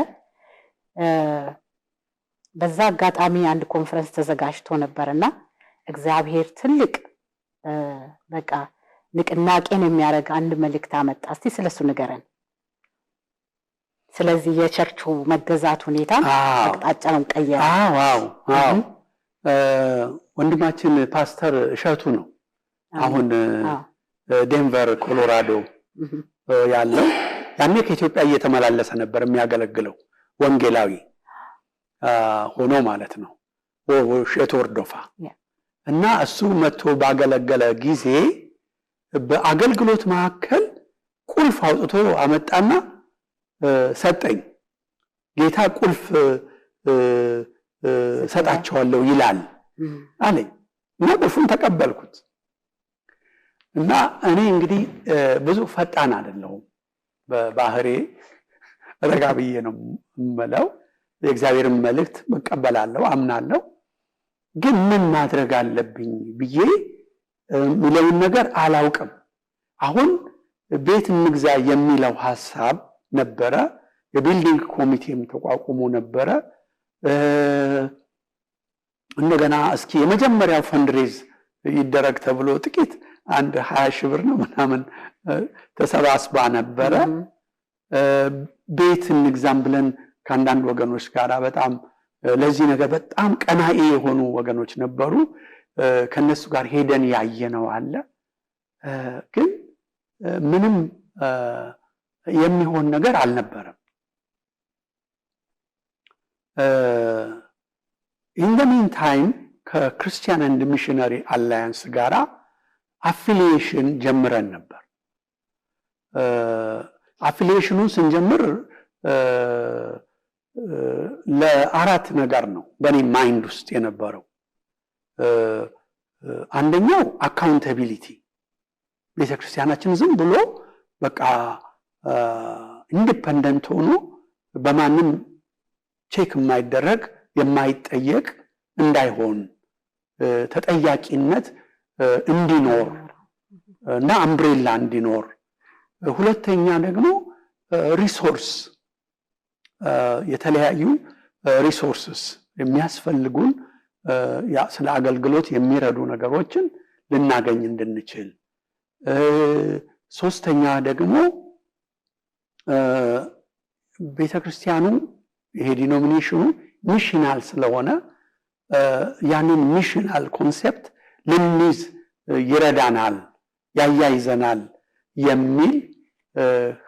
በዛ አጋጣሚ አንድ ኮንፈረንስ ተዘጋጅቶ ነበርና እግዚአብሔር ትልቅ በቃ ንቅናቄን የሚያደርግ አንድ መልእክት አመጣ። እስቲ ስለሱ ንገረን። ስለዚህ የቸርቹ መገዛት ሁኔታ አቅጣጫውን ቀየረ። አዎ ወንድማችን ፓስተር እሸቱ ነው አሁን ዴንቨር ኮሎራዶ ያለው። ያኔ ከኢትዮጵያ እየተመላለሰ ነበር የሚያገለግለው ወንጌላዊ ሆኖ ማለት ነው ሼቶርዶፋ እና እሱ መጥቶ ባገለገለ ጊዜ በአገልግሎት መካከል ቁልፍ አውጥቶ አመጣና ሰጠኝ። ጌታ ቁልፍ ሰጣቸዋለሁ ይላል አለኝ እና ቁልፉን ተቀበልኩት። እና እኔ እንግዲህ ብዙ ፈጣን አይደለሁም፣ በባህሬ ረጋ ብዬ ነው የምለው። የእግዚአብሔርን መልእክት እቀበላለሁ፣ አምናለሁ። ግን ምን ማድረግ አለብኝ ብዬ የሚለውን ነገር አላውቅም። አሁን ቤት እንግዛ የሚለው ሐሳብ ነበረ። የቢልዲንግ ኮሚቴም ተቋቁሞ ነበረ። እንደገና እስኪ የመጀመሪያው ፈንድሬዝ ይደረግ ተብሎ ጥቂት አንድ 20 ሺህ ብር ነው ምናምን ተሰባስባ ነበረ። ቤት እንግዛም ብለን ከአንዳንድ ወገኖች ጋር በጣም ለዚህ ነገር በጣም ቀናኢ የሆኑ ወገኖች ነበሩ። ከነሱ ጋር ሄደን ያየነው አለ። ግን ምንም የሚሆን ነገር አልነበረም። ኢን ዘ ሚን ታይም ከክርስቲያን ኤንድ ሚሽነሪ አላያንስ ጋራ አፊሊዬሽን ጀምረን ነበር። አፊሊዬሽኑን ስንጀምር ለአራት ነገር ነው በእኔ ማይንድ ውስጥ የነበረው። አንደኛው አካውንታቢሊቲ፣ ቤተክርስቲያናችን ዝም ብሎ በቃ ኢንዲፔንደንት ሆኖ በማንም ቼክ የማይደረግ የማይጠየቅ እንዳይሆን፣ ተጠያቂነት እንዲኖር እና አምብሬላ እንዲኖር። ሁለተኛ ደግሞ ሪሶርስ፣ የተለያዩ ሪሶርስስ የሚያስፈልጉን ስለ አገልግሎት የሚረዱ ነገሮችን ልናገኝ እንድንችል። ሶስተኛ ደግሞ ቤተክርስቲያኑ ይሄ ዲኖሚኔሽኑ ሚሽናል ስለሆነ ያንን ሚሽናል ኮንሴፕት ልንይዝ ይረዳናል፣ ያያይዘናል የሚል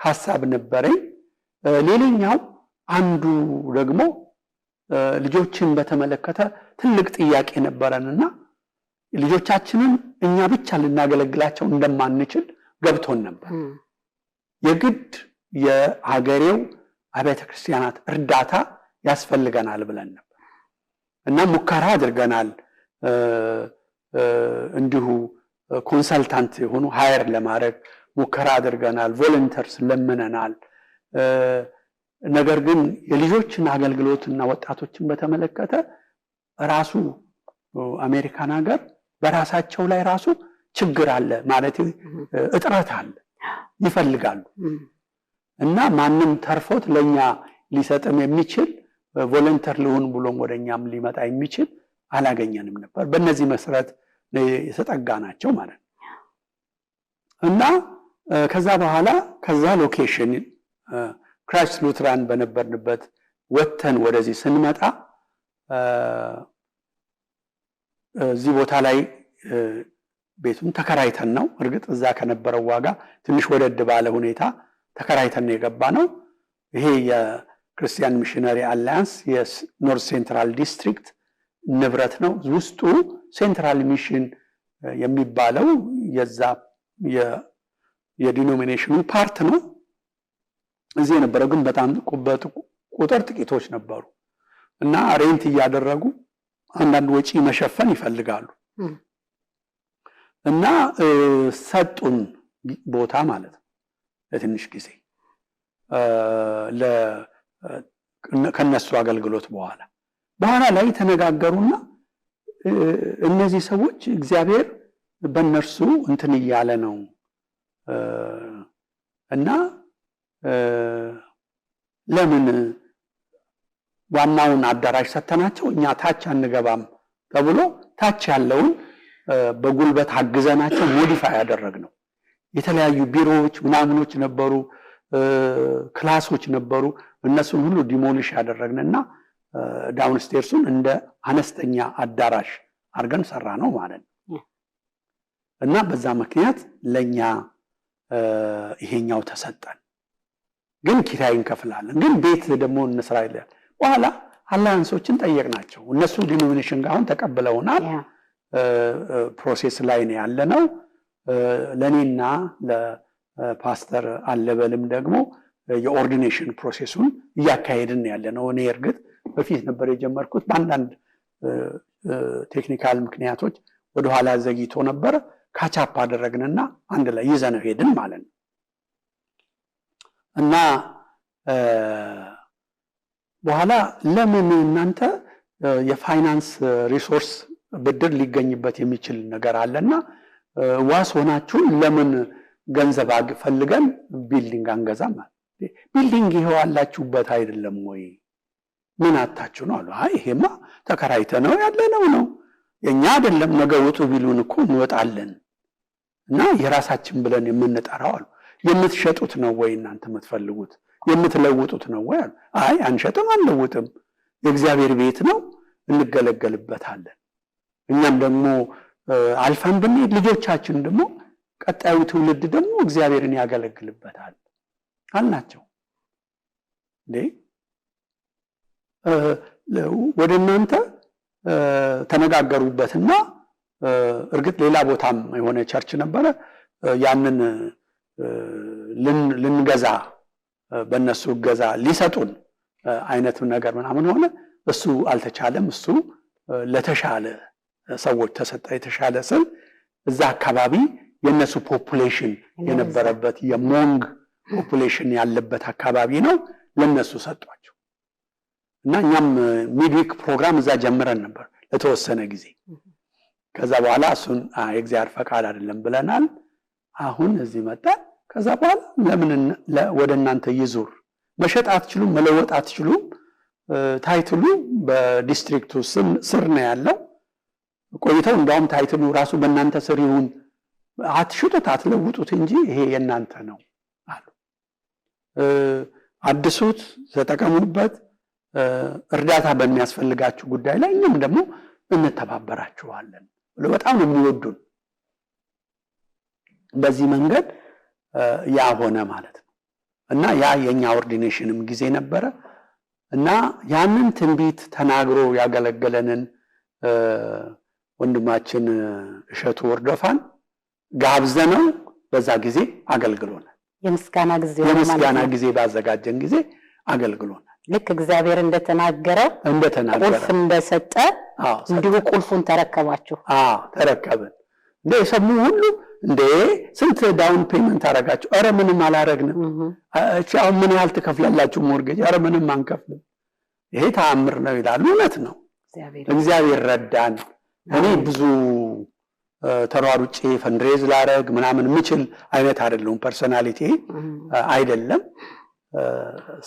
ሐሳብ ነበረኝ። ሌላኛው አንዱ ደግሞ ልጆችን በተመለከተ ትልቅ ጥያቄ ነበረንና ልጆቻችንን እኛ ብቻ ልናገለግላቸው እንደማንችል ገብቶን ነበር። የግድ የሀገሬው አብያተ ክርስቲያናት እርዳታ ያስፈልገናል ብለን ነበር እና ሙከራ አድርገናል። እንዲሁ ኮንሰልታንት የሆኑ ሃየር ለማድረግ ሙከራ አድርገናል። ቮለንተርስ ለምነናል። ነገር ግን የልጆችን አገልግሎትና ወጣቶችን በተመለከተ ራሱ አሜሪካን ሀገር በራሳቸው ላይ ራሱ ችግር አለ ማለት እጥረት አለ፣ ይፈልጋሉ እና ማንም ተርፎት ለኛ ሊሰጥም የሚችል ቮለንተር ሊሆን ብሎም ወደኛም ሊመጣ የሚችል አላገኘንም ነበር። በእነዚህ መሰረት የተጠጋናቸው ማለት ነው እና ከዛ በኋላ ከዛ ሎኬሽን ክራይስት ሉትራን በነበርንበት ወተን ወደዚህ ስንመጣ እዚህ ቦታ ላይ ቤቱን ተከራይተን ነው። እርግጥ እዛ ከነበረው ዋጋ ትንሽ ወደድ ባለ ሁኔታ ተከራይተን የገባ ነው። ይሄ የክርስቲያን ሚሽነሪ አላያንስ የኖርዝ ሴንትራል ዲስትሪክት ንብረት ነው። ውስጡ ሴንትራል ሚሽን የሚባለው የዛ የዲኖሚኔሽኑ ፓርት ነው። እዚህ የነበረው ግን በጣም ቁጥር ጥቂቶች ነበሩ እና ሬንት እያደረጉ አንዳንድ ወጪ መሸፈን ይፈልጋሉ እና ሰጡን ቦታ ማለት ነው ለትንሽ ጊዜ ከነሱ አገልግሎት በኋላ ላይ ተነጋገሩና እነዚህ ሰዎች እግዚአብሔር በእነርሱ እንትን እያለ ነው እና ለምን ዋናውን አዳራሽ ሰተናቸው እኛ ታች አንገባም ተብሎ ታች ያለውን በጉልበት አግዘናቸው ሞዲፋይ ያደረግነው የተለያዩ ቢሮዎች ምናምኖች ነበሩ ክላሶች ነበሩ እነሱን ሁሉ ዲሞሊሽ ያደረግንና ዳውንስቴርሱን እንደ አነስተኛ አዳራሽ አርገን ሰራ ነው ማለት ነው እና በዛ ምክንያት ለኛ ይሄኛው ተሰጠን ግን ኪራይ እንከፍላለን ግን ቤት ደግሞ እንስራ ይላል በኋላ አላንሶችን ጠየቅናቸው እነሱ ዲኖሚኔሽን ጋር አሁን ተቀበለውናል ፕሮሴስ ላይ ነው ያለነው ለኔና ለፓስተር አለበልም ደግሞ የኦርዲኔሽን ፕሮሴሱን እያካሄድን ያለነው እኔ እርግጥ በፊት ነበር የጀመርኩት በአንዳንድ ቴክኒካል ምክንያቶች ወደ ኋላ ዘግይቶ ነበር ካቻፕ አደረግንና አንድ ላይ ይዘነው ሄድን ማለት ነው እና በኋላ ለምን እናንተ የፋይናንስ ሪሶርስ ብድር ሊገኝበት የሚችል ነገር አለና ዋስ ሆናችሁ ለምን ገንዘብ ፈልገን ቢልዲንግ አንገዛም ቢልዲንግ ይሄዋላችሁበት አይደለም ወይ ምን አታችሁ ነው አሉ አይ ይሄማ ተከራይተነው ያለነው ነው የኛ አይደለም ነገ ውጡ ቢሉን እኮ እንወጣለን እና የራሳችን ብለን የምንጠራው አሉ የምትሸጡት ነው ወይ እናንተ የምትፈልጉት የምትለውጡት ነው ወይ አሉ አይ አንሸጥም አንለውጥም የእግዚአብሔር ቤት ነው እንገለገልበታለን እኛም ደግሞ አልፈን ብንሄድ ልጆቻችን ደግሞ ቀጣዩ ትውልድ ደግሞ እግዚአብሔርን ያገለግልበታል አልናቸው ወደ እናንተ ተነጋገሩበትና እርግጥ ሌላ ቦታም የሆነ ቸርች ነበረ ያንን ልንገዛ በእነሱ ገዛ ሊሰጡን አይነት ነገር ምናምን ሆነ እሱ አልተቻለም እሱ ለተሻለ ሰዎች ተሰጠ የተሻለ ስም እዛ አካባቢ የነሱ ፖፑሌሽን የነበረበት የሞንግ ፖፑሌሽን ያለበት አካባቢ ነው ለነሱ ሰጧቸው እና እኛም ሚድዊክ ፕሮግራም እዛ ጀምረን ነበር ለተወሰነ ጊዜ ከዛ በኋላ እሱን የእግዚአብሔር ፈቃድ አይደለም ብለናል አሁን እዚህ መጣ ከዛ በኋላ ለምን ወደ እናንተ ይዙር መሸጥ አትችሉም መለወጥ አትችሉም ታይትሉ በዲስትሪክቱ ስር ነው ያለው ቆይተው እንደውም ታይትሉ ራሱ በእናንተ ስር ይሁን አትሽጡት አትለውጡት እንጂ ይሄ የእናንተ ነው አሉ አድሱት ተጠቀሙበት እርዳታ በሚያስፈልጋችሁ ጉዳይ ላይ እኛም ደግሞ እንተባበራችኋለን ብለው በጣም የሚወዱን በዚህ መንገድ ያ ሆነ ማለት ነው እና ያ የኛ ኦርዲኔሽንም ጊዜ ነበረ እና ያንን ትንቢት ተናግሮ ያገለገለንን ወንድማችን እሸቱ ወርዶፋን ጋብዘነው በዛ ጊዜ አገልግሎናል የምስጋና ጊዜ ባዘጋጀን ጊዜ አገልግሎናል ልክ እግዚአብሔር እንደተናገረ ቁልፍ እንደሰጠ እንዲሁ ቁልፉን ተረከባችሁ ተረከብን እንደሰሙ ሁሉ እንዴ ስንት ዳውን ፔመንት አረጋችሁ አረ ምንም አላረግንም አሁን ምን ያህል ትከፍላላችሁ ሞርጌጅ አረ ምንም አንከፍልም ይሄ ተአምር ነው ይላሉ እውነት ነው እግዚአብሔር ረዳን እኔ ብዙ ተሯሩጬ ፈንድሬዝ ላረግ ምናምን ምችል አይነት አይደለም ፐርሰናሊቲ አይደለም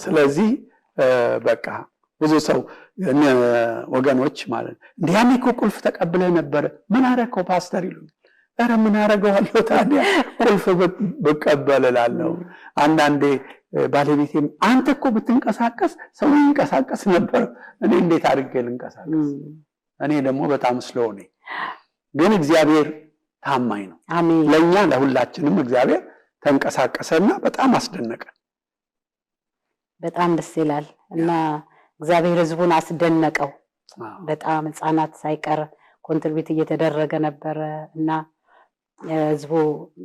ስለዚህ በቃ ብዙ ሰው ወገኖች ማለት እንዴ ያኔ እኮ ቁልፍ ተቀብለ ነበር ምን አረከው ፓስተር ይሉኝ አረ ምን አረጋዋለሁ ታዲያ ቁልፍ በቀበለላለው አንዳንዴ ባለቤቴም አንተ እኮ ብትንቀሳቀስ ሰው ይንቀሳቀስ ነበር እኔ እንዴት አድርጌ ልንቀሳቀስ እኔ ደግሞ በጣም ስሎኔ ግን እግዚአብሔር ታማኝ ነው አሜን ለኛ ለሁላችንም እግዚአብሔር ተንቀሳቀሰና በጣም አስደነቀ በጣም ደስ ይላል እና እግዚአብሔር ህዝቡን አስደነቀው በጣም ህፃናት ሳይቀር ኮንትሪቢዩት እየተደረገ ነበር እና ህዝቡ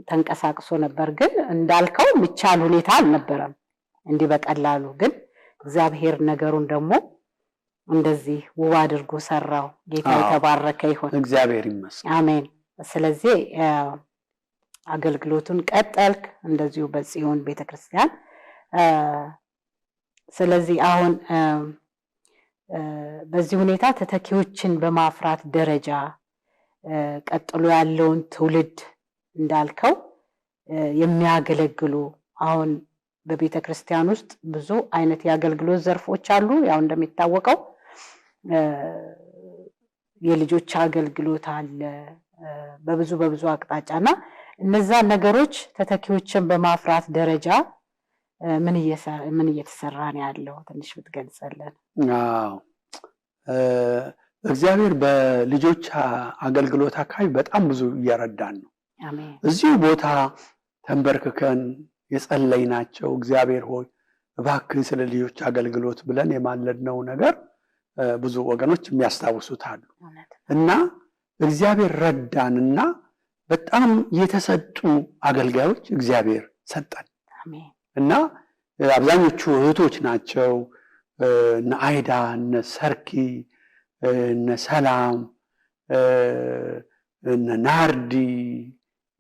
ተንቀሳቅሶ ነበር ግን እንዳልከው ምቻል ሁኔታ አልነበረም እንዲህ በቀላሉ ግን እግዚአብሔር ነገሩን ደግሞ እንደዚህ ውብ አድርጎ ሰራው። ጌታ የተባረከ ይሁን። እግዚአብሔር ይመስገን። አሜን። ስለዚህ አገልግሎቱን ቀጠልክ እንደዚሁ በጽዮን ቤተክርስቲያን። ስለዚህ አሁን በዚህ ሁኔታ ተተኪዎችን በማፍራት ደረጃ ቀጥሎ ያለውን ትውልድ እንዳልከው የሚያገለግሉ አሁን በቤተክርስቲያን ውስጥ ብዙ አይነት የአገልግሎት ዘርፎች አሉ። ያው እንደሚታወቀው የልጆች አገልግሎት አለ በብዙ አቅጣጫና እነዛ ነገሮች ተተኪዎችን በማፍራት ደረጃ ምን እየተሰራ ነው ያለው? ትንሽ ብትገልጸልን። እግዚአብሔር በልጆች አገልግሎት አካባቢ በጣም ብዙ እየረዳን ነው። አሜን። እዚሁ ቦታ ተንበርክከን የጸለይናቸው እግዚአብሔር ሆይ እባክህ ስለ ልጆች አገልግሎት ብለን የማለድነው ነገር ብዙ ወገኖች የሚያስታውሱት አሉ እና እግዚአብሔር ረዳንና በጣም የተሰጡ አገልጋዮች እግዚአብሔር ሰጠን እና አብዛኞቹ እህቶች ናቸው። እነ አይዳ፣ እነ ሰርኪ፣ እነ ሰላም፣ እነ ናርዲ፣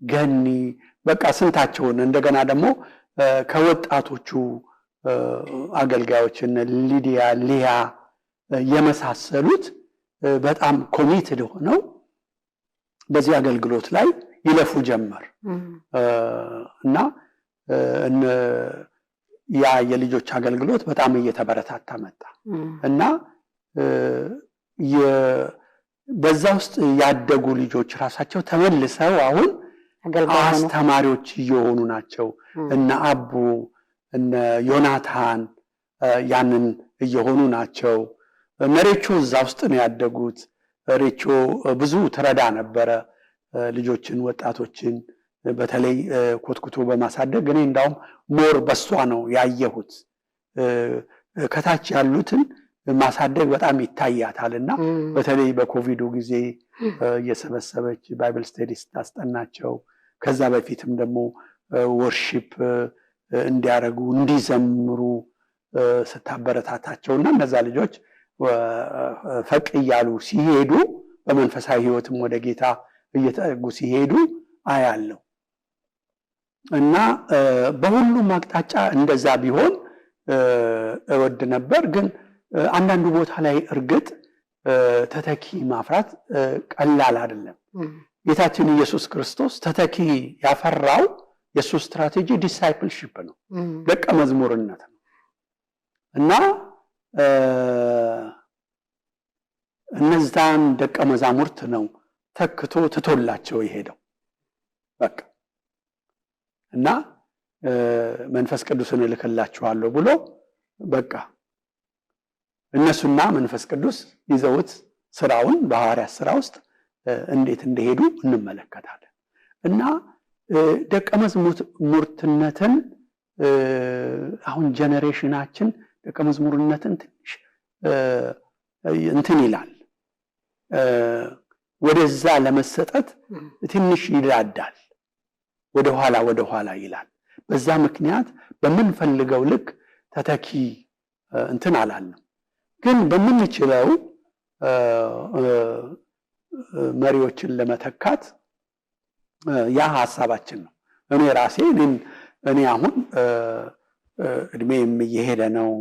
ገኒ በቃ ስንታቸውን እንደገና ደግሞ ከወጣቶቹ አገልጋዮች እነ ሊዲያ፣ ሊያ የመሳሰሉት በጣም ኮሚትድ ሆነው በዚህ አገልግሎት ላይ ይለፉ ጀመር እና ያ የልጆች አገልግሎት በጣም እየተበረታታ መጣ እና በዛ ውስጥ ያደጉ ልጆች ራሳቸው ተመልሰው አሁን አስተማሪዎች እየሆኑ ናቸው። እነ አቡ፣ እነ ዮናታን ያንን እየሆኑ ናቸው። ሬቾ እዛ ውስጥ ነው ያደጉት። ሬቾ ብዙ ትረዳ ነበረ ልጆችን፣ ወጣቶችን በተለይ ኮትኩቶ በማሳደግ። እኔ እንዳውም ሞር በሷ ነው ያየሁት። ከታች ያሉትን ማሳደግ በጣም ይታያታልና በተለይ በኮቪዱ ጊዜ እየሰበሰበች ባይብል ስቴዲስ ታስጠናቸው። ከዛ በፊትም ደግሞ ወርሺፕ እንዲያረጉ እንዲዘምሩ ስታበረታታቸውና እነዛ ልጆች ፈቅ እያሉ ሲሄዱ በመንፈሳዊ ሕይወትም ወደ ጌታ እየተጠጉ ሲሄዱ አያለው እና በሁሉም አቅጣጫ እንደዛ ቢሆን እወድ ነበር። ግን አንዳንዱ ቦታ ላይ እርግጥ ተተኪ ማፍራት ቀላል አይደለም። ጌታችን ኢየሱስ ክርስቶስ ተተኪ ያፈራው የሱ ስትራቴጂ ዲሳይፕልሺፕ ነው፣ ደቀ መዝሙርነት ነው እና እነዛን ደቀ መዛሙርት ነው ተክቶ ትቶላቸው የሄደው በቃ እና መንፈስ ቅዱስን እልክላችኋለሁ ብሎ በቃ እነሱና መንፈስ ቅዱስ ይዘውት ስራውን በሐዋርያት ስራ ውስጥ እንዴት እንደሄዱ እንመለከታለን እና ደቀ መዝሙርነትን አሁን ጀነሬሽናችን ደቀ መዝሙርነትን ትንሽ እንትን ይላል፣ ወደዛ ለመሰጠት ትንሽ ይዳዳል፣ ወደ ኋላ ይላል። በዛ ምክንያት በምንፈልገው ልክ ተተኪ እንትን አላለም። ግን በምንችለው መሪዎችን ለመተካት ያ ሐሳባችን ነው። እኔ ራሴ እኔ አሁን እድሜም እየሄደ ነው፣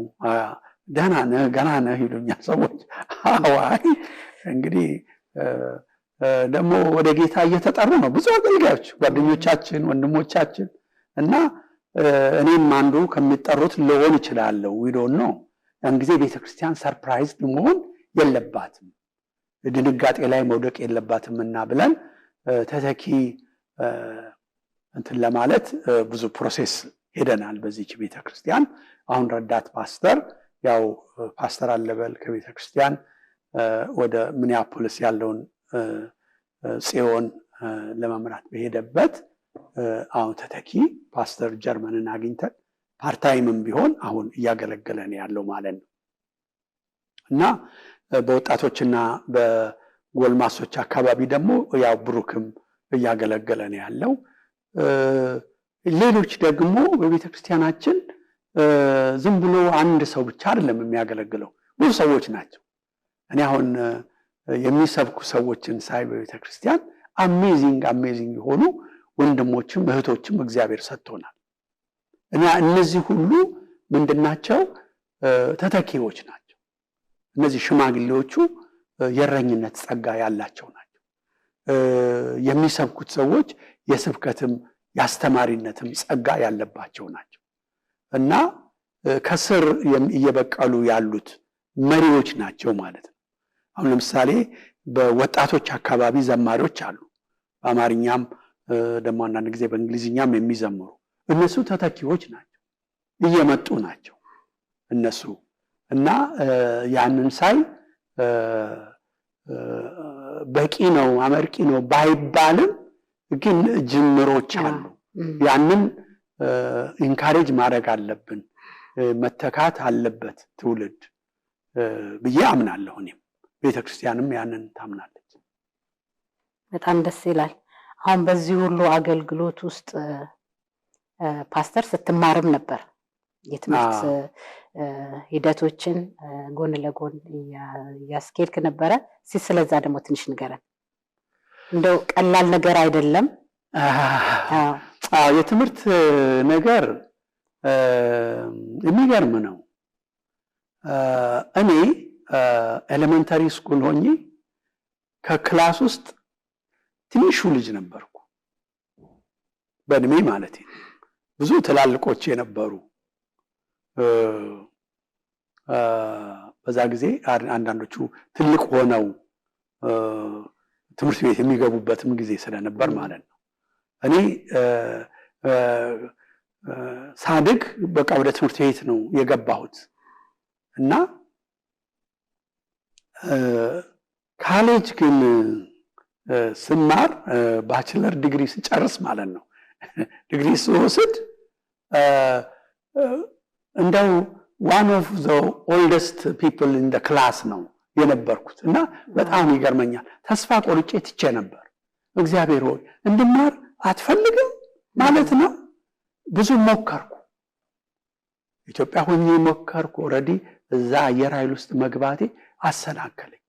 ደህና ነህ ገና ነህ ይሉኛል ሰዎች። አዋይ እንግዲህ ደግሞ ወደ ጌታ እየተጠሩ ነው ብዙ አገልጋዮች ጓደኞቻችን፣ ወንድሞቻችን እና እኔም አንዱ ከሚጠሩት ልሆን እችላለሁ። ዊዶን ነው ያን ጊዜ ቤተክርስቲያን ሰርፕራይዝ መሆን የለባትም፣ ድንጋጤ ላይ መውደቅ የለባትም እና ብለን ተተኪ እንትን ለማለት ብዙ ፕሮሴስ ሄደናል በዚህች ቤተክርስቲያን። አሁን ረዳት ፓስተር ያው ፓስተር አለበል ከቤተክርስቲያን ወደ ሚኒያፖሊስ ያለውን ጽዮን ለመምራት በሄደበት አሁን ተተኪ ፓስተር ጀርመንን አግኝተን ፓርታይምም ቢሆን አሁን እያገለገለን ያለው ማለት ነው እና በወጣቶችና በጎልማሶች አካባቢ ደግሞ ያው ብሩክም እያገለገለን ያለው። ሌሎች ደግሞ በቤተክርስቲያናችን ዝም ብሎ አንድ ሰው ብቻ አይደለም የሚያገለግለው፣ ብዙ ሰዎች ናቸው እኔ አሁን የሚሰብኩ ሰዎችን ሳይ በቤተክርስቲያን አሜዚንግ የሆኑ ወንድሞችም እህቶችም እግዚአብሔር ሰጥቶናል። እና እነዚህ ሁሉ ምንድናቸው? ተተኪዎች ናቸው። እነዚህ ሽማግሌዎቹ የእረኝነት ጸጋ ያላቸው ናቸው። የሚሰብኩት ሰዎች የስብከትም የአስተማሪነትም ጸጋ ያለባቸው ናቸው። እና ከስር እየበቀሉ ያሉት መሪዎች ናቸው ማለት ነው። አሁን ለምሳሌ በወጣቶች አካባቢ ዘማሪዎች አሉ። በአማርኛም ደግሞ አንዳንድ ጊዜ በእንግሊዝኛም የሚዘምሩ እነሱ ተተኪዎች ናቸው፣ እየመጡ ናቸው እነሱ። እና ያንን ሳይ በቂ ነው አመርቂ ነው ባይባልም ግን ጅምሮች አሉ። ያንን ኢንካሬጅ ማድረግ አለብን፣ መተካት አለበት ትውልድ ብዬ አምናለሁ። እኔም ቤተክርስቲያንም ያንን ታምናለች። በጣም ደስ ይላል። አሁን በዚህ ሁሉ አገልግሎት ውስጥ ፓስተር ስትማርም ነበር የትምህርት ሂደቶችን ጎን ለጎን ያስኬድክ ነበረ። ስለዛ ደግሞ ትንሽ ንገረን። እንደው ቀላል ነገር አይደለም። የትምህርት ነገር የሚገርም ነው። እኔ ኤሌመንታሪ ስኩል ሆኜ ከክላስ ውስጥ ትንሹ ልጅ ነበርኩ፣ በእድሜ ማለት ነው። ብዙ ትላልቆች የነበሩ በዛ ጊዜ አንዳንዶቹ ትልቅ ሆነው ትምህርት ቤት የሚገቡበትም ጊዜ ስለነበር ማለት ነው። እኔ ሳድግ በቃ ወደ ትምህርት ቤት ነው የገባሁት እና ካሌጅ ግን ስማር ባችለር ዲግሪ ስጨርስ ማለት ነው ዲግሪ ስወስድ እንደው one of the oldest people in the class ነው የነበርኩት እና በጣም ይገርመኛል። ተስፋ ቆርጬ ትቼ ነበር። እግዚአብሔር ሆይ እንድማር አትፈልግም ማለት ነው። ብዙ ሞከርኩ፣ ኢትዮጵያ ሆኜ ሞከርኩ። ኦልሬዲ እዛ አየር ኃይል ውስጥ መግባቴ አሰናከለኝ።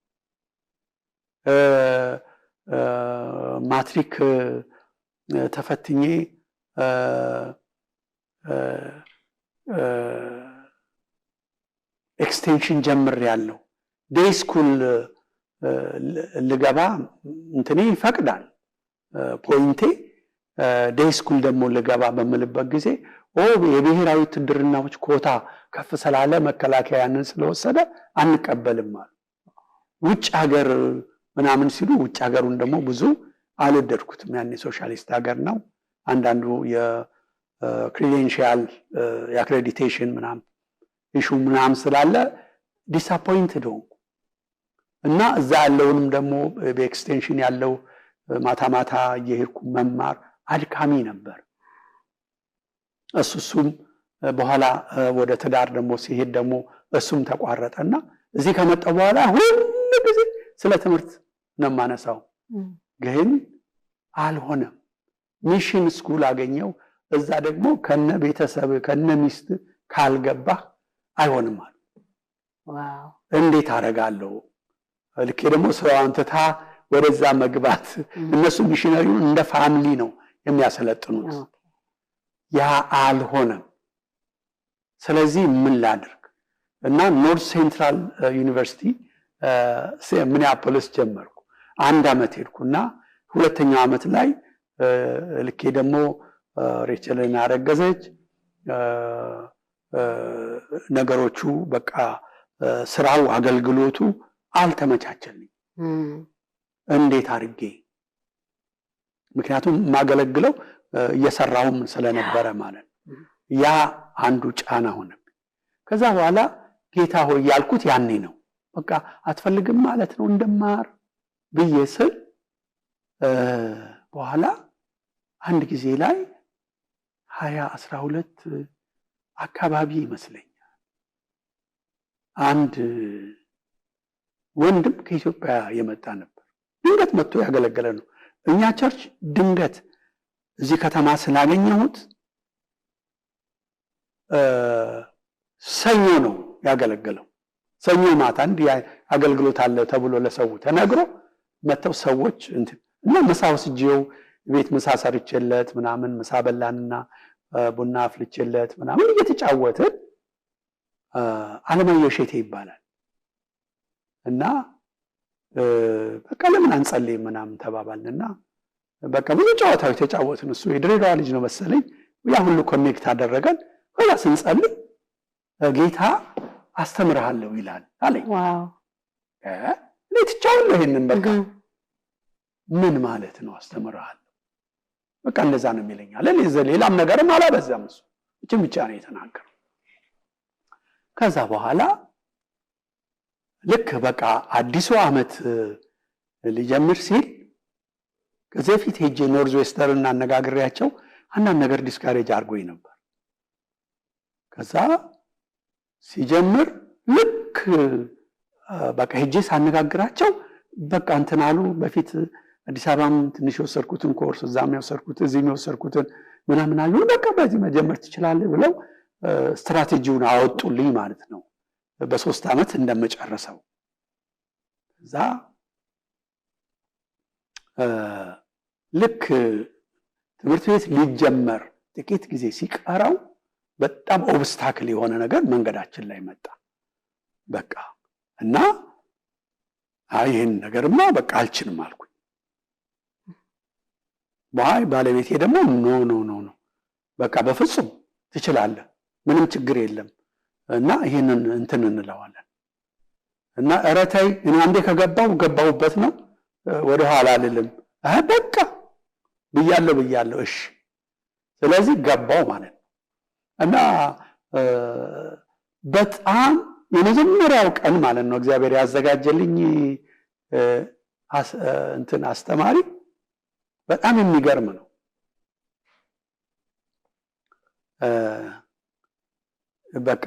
ማትሪክ ተፈትኜ ኤክስቴንሽን ጀምር ያለው ዴይ ስኩል ልገባ እንትኔ ይፈቅዳል ፖይንቴ። ዴይ ስኩል ደግሞ ልገባ በምልበት ጊዜ የብሔራዊ ውትድርናዎች ኮታ ከፍ ስላለ መከላከያ ያንን ስለወሰደ አንቀበልም አሉ። ውጭ ሀገር ምናምን ሲሉ ውጭ ሀገሩን ደግሞ ብዙ አልወደድኩትም። ያኔ ሶሻሊስት ሀገር ነው። አንዳንዱ የክሬዴንሻል የአክሬዲቴሽን ምናምን ኢሹ ምናምን ስላለ ዲስአፖይንትድ ሆንኩ እና እዛ ያለውንም ደግሞ በኤክስቴንሽን ያለው ማታ ማታ እየሄድኩ መማር አድካሚ ነበር። እሱም በኋላ ወደ ትዳር ደግሞ ሲሄድ ደግሞ እሱም ተቋረጠና እዚህ ከመጣ በኋላ ሁሉ ጊዜ ስለ ትምህርት ነው የማነሳው። ግን አልሆነም። ሚሽን ስኩል አገኘው። እዛ ደግሞ ከነ ቤተሰብ ከነ ሚስት ካልገባህ አይሆንም አሉ። ዋው! እንዴት አደርጋለሁ? ልኬ ደግሞ ስራዋን ትታ ወደዛ መግባት። እነሱ ሚሽነሪውን እንደ ፋሚሊ ነው የሚያሰለጥኑት። ያ አልሆነም። ስለዚህ ምን ላድርግ እና ኖርት ሴንትራል ዩኒቨርሲቲ ሚኒያፖሊስ ጀመርኩ። 1 ዓመት ሄድኩና ሁለተኛው ዓመት ላይ ልኬ ደግሞ ሬቸልን አረገዘች። ነገሮቹ በቃ ስራው አገልግሎቱ አልተመቻቸልኝ። እንዴት አድርጌ ምክንያቱም ማገለግለው እየሰራውም ስለነበረ ማለት ያ አንዱ ጫና ሆነብኝ። ከዛ በኋላ ጌታ ሆይ ያልኩት ያኔ ነው። በቃ አትፈልግም ማለት ነው እንደማር ብዬ ስል በኋላ አንድ ጊዜ ላይ 2012 አካባቢ ይመስለኛል አንድ ወንድም ከኢትዮጵያ የመጣ ነበር። ድንገት መጥቶ ያገለገለ ነው። እኛ ቸርች ድንገት እዚህ ከተማ ስላገኘሁት ሰኞ ነው ያገለገለው። ሰኞ ማታ እንዲህ አገልግሎት አለ ተብሎ ለሰው ተነግሮ መተው ሰዎች እና ምሳ ወስጄው ቤት ምሳ ሰርቼለት ምናምን ምሳ በላንና ቡና አፍልቼለት ምናምን እየተጫወትን አለማየሁ እሸቴ ይባላል እና በቃ ለምን አንጸልይም ምናምን ተባባልንና በቃ ብዙ ጨዋታዎች ተጫወትን። እሱ የድሬዳዋ ልጅ ነው መሰለኝ ያ ሁሉ ኮኔክት አደረገን። ከዛ ስንጸልይ ጌታ አስተምርሃለሁ ይላል አለኝ። ዋው እኔ ትቻለሁ ይሄንን በቃ ምን ማለት ነው አስተምርሃለሁ? በቃ እንደዛ ነው የሚለኝ አለ። ሌላም ነገርም አላበዛም እሱ እቺን ብቻ ነው የተናገረው። ከዛ በኋላ ልክ በቃ አዲሱ ዓመት ሊጀምር ሲል ከዚህ በፊት ሄጄ ኖርዝ ዌስተርን አነጋግሬያቸው አንዳንድ ነገር ዲስካሬጅ አድርጎኝ ነበር። ከዛ ሲጀምር ልክ በቃ ሄጄ ሳነጋግራቸው በቃ እንትን አሉ። በፊት አዲስ አበባም ትንሽ የወሰድኩትን ኮርስ እዛም የወሰድኩት እዚህም የወሰድኩትን ምናምን አሉ። በቃ በዚህ መጀመር ትችላለህ ብለው ስትራቴጂውን አወጡልኝ ማለት ነው። በ3 ዓመት እንደምጨርሰው እዛ ልክ ትምህርት ቤት ሊጀመር ጥቂት ጊዜ ሲቀረው በጣም ኦብስታክል የሆነ ነገር መንገዳችን ላይ መጣ። በቃ እና ይሄን ነገርማ በቃ አልችልም አልኩኝ። ባለቤቴ ደግሞ ኖ በቃ በፍጹም ትችላለህ፣ ምንም ችግር የለም እና ይሄንን እንትን እንለዋለን እና እረታይ እኔ አንዴ ገባሁበት ነው ወደ ኋላ አልልም። በቃ ብያለሁ እሺ ስለዚህ ገባው ማለት ነው። እና በጣም የመጀመሪያው ቀን ማለት ነው እግዚአብሔር ያዘጋጀልኝ እንትን አስተማሪ በጣም የሚገርም ነው። በቃ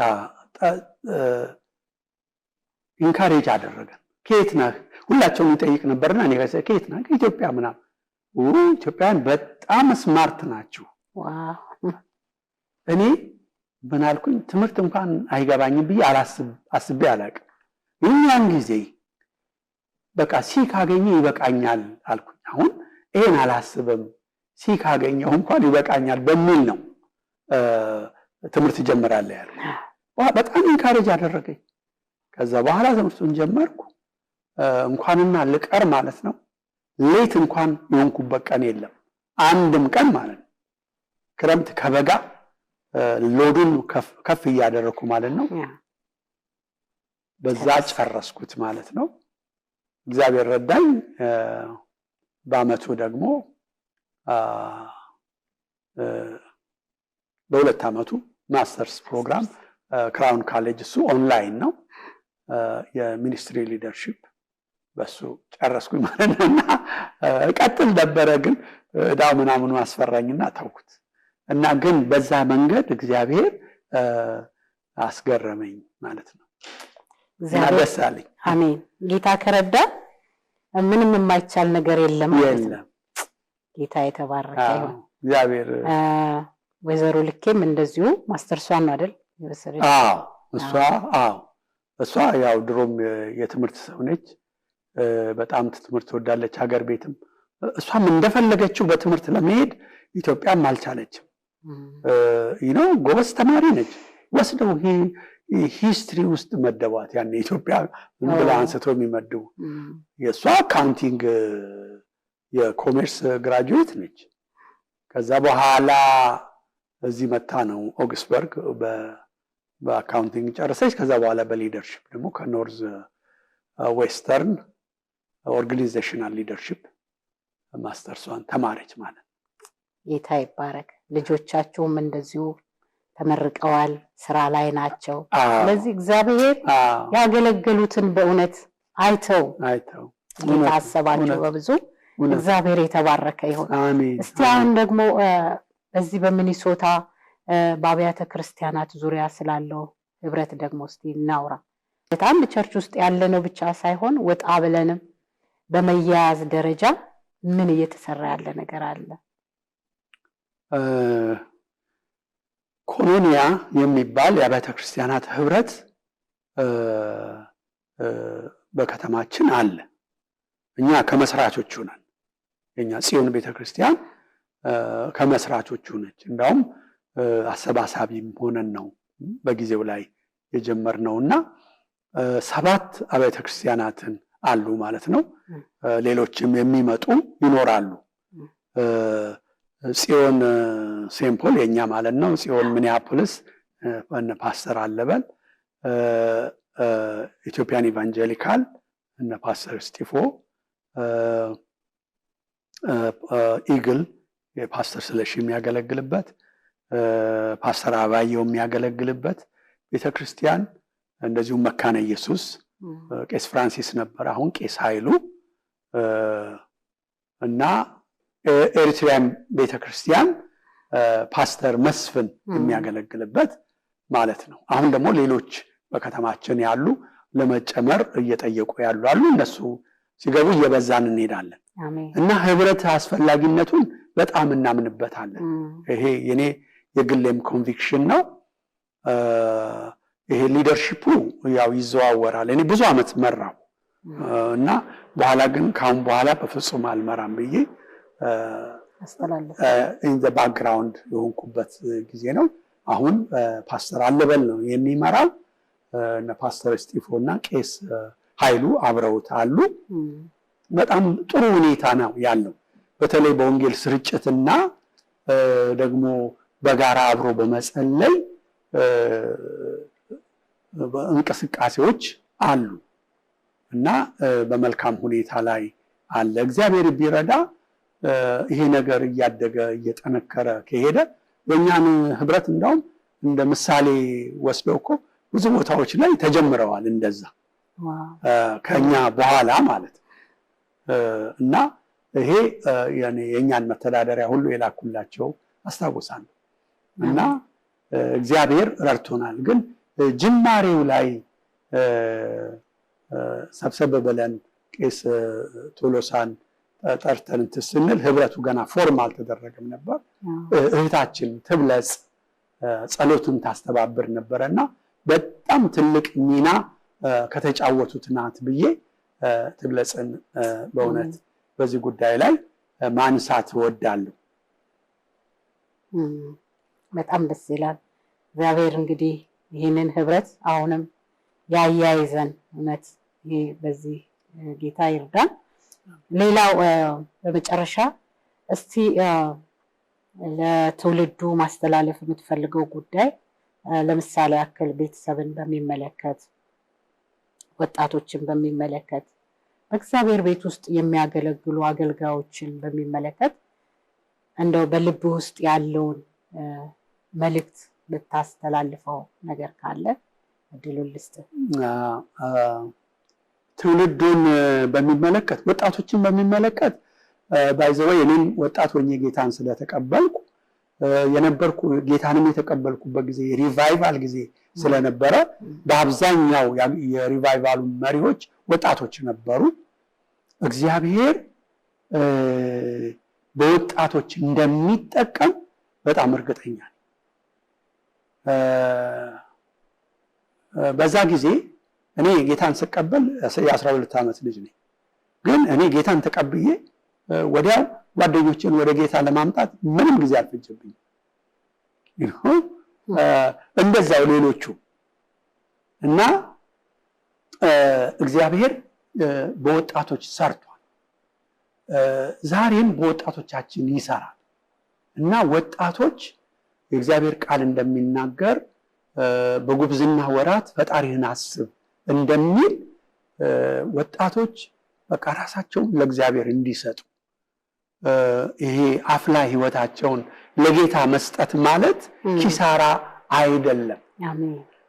ኢንካሬጅ አደረገን። ከየት ነህ? ሁላቸውም ይጠይቅ ነበርና እኔ ከየት ነህ? ከኢትዮጵያ ምናምን። ኢትዮጵያውያን በጣም ስማርት ናችሁ። እኔ ምን አልኩኝ? ትምህርት እንኳን አይገባኝም ብዬ አስቤ አላውቅም። ያን ጊዜ በቃ ካገኘ ይበቃኛል አልኩኝ። አሁን ይሄን አላስብም፣ ካገኘው እንኳን ይበቃኛል በሚል ነው ትምህርት ጀምራለሁ ያለው። በጣም ኢንካሬጅ አደረገኝ። ከዛ በኋላ ትምህርቱን ጀመርኩ። እንኳንና ልቀር ማለት ነው ሌት እንኳን የሆንኩበት ቀን የለም፣ አንድም ቀን ማለት ነው። ክረምት ከበጋ ሎዱን ከፍ እያደረኩ ማለት ነው። በዛ ጨረስኩት ማለት ነው። እግዚአብሔር ረዳኝ። በአመቱ ደግሞ በ2 ዓመቱ ማስተርስ ፕሮግራም ክራውን ካሌጅ፣ እሱ ኦንላይን ነው፣ የሚኒስትሪ ሊደርሺፕ በሱ ጨረስኩኝ ማለት ነውና ቀጥል ነበረ ግን እዳው ምናምኑ አስፈራኝና ተውኩት። እና ግን በዛ መንገድ እግዚአብሔር አስገረመኝ ማለት ነው። ደስ አለኝ። አሜን። ጌታ ከረዳ ምንም የማይቻል ነገር የለም ማለት ነው። ጌታ የተባረከ ይሁን። እግዚአብሔር ወይዘሮ ልኬም እንደዚሁ ማስተርሷን ነው አይደል? እሷ ያው ድሮም የትምህርት ሰው ነች። በጣም ትምህርት ወዳለች፣ ሀገር ቤትም እሷም እንደፈለገችው በትምህርት ለመሄድ ኢትዮጵያም አልቻለችም። ጎበዝ ተማሪ ነች። ወስደው ሂስትሪ ውስጥ መደቧት። ያን ኢትዮጵያ ብላ አንስተው የሚመድቡ። የእሷ አካውንቲንግ የኮሜርስ ግራጁዌት ነች። ከዛ በኋላ እዚህ መታ ነው ኦግስበርግ በአካውንቲንግ ጨረሰች። ከዛ በኋላ በሊደርሺፕ ደግሞ ከኖርዝ ዌስተርን ኦርጋናይዜሽናል ሊደርሺፕ ማስተርሷን ተማረች ማለት ነው። ጌታ ይባረክ። ልጆቻችሁም እንደዚሁ ተመርቀዋል፣ ስራ ላይ ናቸው። ስለዚህ እግዚአብሔር ያገለገሉትን በእውነት አይተው ጌታ አሰባቸው በብዙ። እግዚአብሔር የተባረከ ይሁን። እስቲ አሁን ደግሞ በዚህ በሚኒሶታ በአብያተ ክርስቲያናት ዙሪያ ስላለው ህብረት ደግሞ እስቲ እናውራ። በጣም ቸርች ውስጥ ያለነው ብቻ ሳይሆን ወጣ ብለንም በመያያዝ ደረጃ ምን እየተሰራ ያለ ነገር አለ? ኮሎኒያ የሚባል የአብያተ ክርስቲያናት ህብረት በከተማችን አለ። እኛ ከመስራቾቹ ነን። የኛ ጽዮን ቤተክርስቲያን ከመስራቾቹ ነች። እንዳውም አሰባሳቢም ሆነን ነው በጊዜው ላይ የጀመርነውና 7 አብያተ ክርስቲያናትን አሉ ማለት ነው። ሌሎችም የሚመጡ ይኖራሉ። ጽዮን ሴምፖል የኛ ማለት ነው። ጽዮን ሚኒያፖሊስ እነ ፓስተር አለበል፣ ኢትዮጵያን ኢቫንጀሊካል እነ ፓስተር ስቲፎ፣ ኢግል የፓስተር ስለሺ የሚያገለግልበት፣ ፓስተር አባየው የሚያገለግልበት ቤተክርስቲያን፣ እንደዚሁም መካነ ኢየሱስ ቄስ ፍራንሲስ ነበር፣ አሁን ቄስ ኃይሉ እና ኤሪትሪያን ቤተክርስቲያን ፓስተር መስፍን የሚያገለግልበት ማለት ነው። አሁን ደግሞ ሌሎች በከተማችን ያሉ ለመጨመር እየጠየቁ ያሉ አሉ። እነሱ ሲገቡ እየበዛን እንሄዳለን እና ህብረት አስፈላጊነቱን በጣም እናምንበታለን። ይሄ የኔ የግሌም ኮንቪክሽን ነው። ይሄ ሊደርሺፑ ያው ይዘዋወራል። እኔ ብዙ ዓመት መራው እና በኋላ ግን ካሁን በኋላ በፍጹም አልመራም ብዬ ኢን ዘ ባክግራውንድ የሆንኩበት ጊዜ ነው። አሁን ፓስተር አለበል ነው የሚመራው። እነ ፓስተር ስቲፎ እና ቄስ ኃይሉ አብረውት አሉ። በጣም ጥሩ ሁኔታ ነው ያለው። በተለይ በወንጌል ስርጭትና ደግሞ በጋራ አብሮ በመጸለይ እንቅስቃሴዎች አሉ እና በመልካም ሁኔታ ላይ አለ። እግዚአብሔር ቢረዳ ይሄ ነገር እያደገ እየጠነከረ ከሄደ በእኛን ህብረት እንዳውም እንደ ምሳሌ ወስደው እኮ ብዙ ቦታዎች ላይ ተጀምረዋል እንደዛ ከኛ በኋላ ማለት እና ይሄ የኛን መተዳደሪያ ሁሉ የላኩላቸው አስታውሳለሁ እና እግዚአብሔር ረድቶናል። ግን ጅማሬው ላይ ሰብሰብ ብለን ቄስ ቶሎሳን ጠርተን ስንል ህብረቱ ገና ፎርም አልተደረገም ነበር። እህታችን ትብለጽ ጸሎቱን ታስተባብር ነበርና በጣም ትልቅ ሚና ከተጫወቱት ናት ብዬ ትብለጽን በእውነት በዚህ ጉዳይ ላይ ማንሳት እወዳለሁ። በጣም ደስ ይላል። እግዚአብሔር እንግዲህ ይህንን ህብረት አሁንም ያያይዘን እውነት በዚህ ጌታ ይርዳን። ሌላው በመጨረሻ እስቲ ለትውልዱ ማስተላለፍ የምትፈልገው ጉዳይ ለምሳሌ ያክል ቤተሰብን በሚመለከት፣ ወጣቶችን በሚመለከት፣ በእግዚአብሔር ቤት ውስጥ የሚያገለግሉ አገልጋዮችን በሚመለከት እንደው በልብ ውስጥ ያለውን መልእክት ብታስተላልፈው ነገር ካለ እድሉን ልስጥህ። ትውልዱን በሚመለከት፣ ወጣቶችን በሚመለከት ባይዘወይ እኔም ወጣት ሆኜ ጌታን ስለተቀበልኩ የነበርኩ ጌታንም የተቀበልኩበት ጊዜ የሪቫይቫል ጊዜ ስለነበረ በአብዛኛው የሪቫይቫሉ መሪዎች ወጣቶች ነበሩ። እግዚአብሔር በወጣቶች እንደሚጠቀም በጣም እርግጠኛ ነኝ። በዛ ጊዜ እኔ ጌታን ስቀበል የ12 ዓመት ልጅ ነኝ። ግን እኔ ጌታን ተቀብዬ ወዲያው ጓደኞችን ወደ ጌታ ለማምጣት ምንም ጊዜ አልፈጀብኝም። እንደዛው ሌሎቹ እና እግዚአብሔር በወጣቶች ሰርቷል። ዛሬም በወጣቶቻችን ይሰራል እና ወጣቶች የእግዚአብሔር ቃል እንደሚናገር በጉብዝና ወራት ፈጣሪህን አስብ እንደሚል ወጣቶች በቃ ራሳቸውን ለእግዚአብሔር እንዲሰጡ ይሄ አፍላ ህይወታቸውን ለጌታ መስጠት ማለት ኪሳራ አይደለም።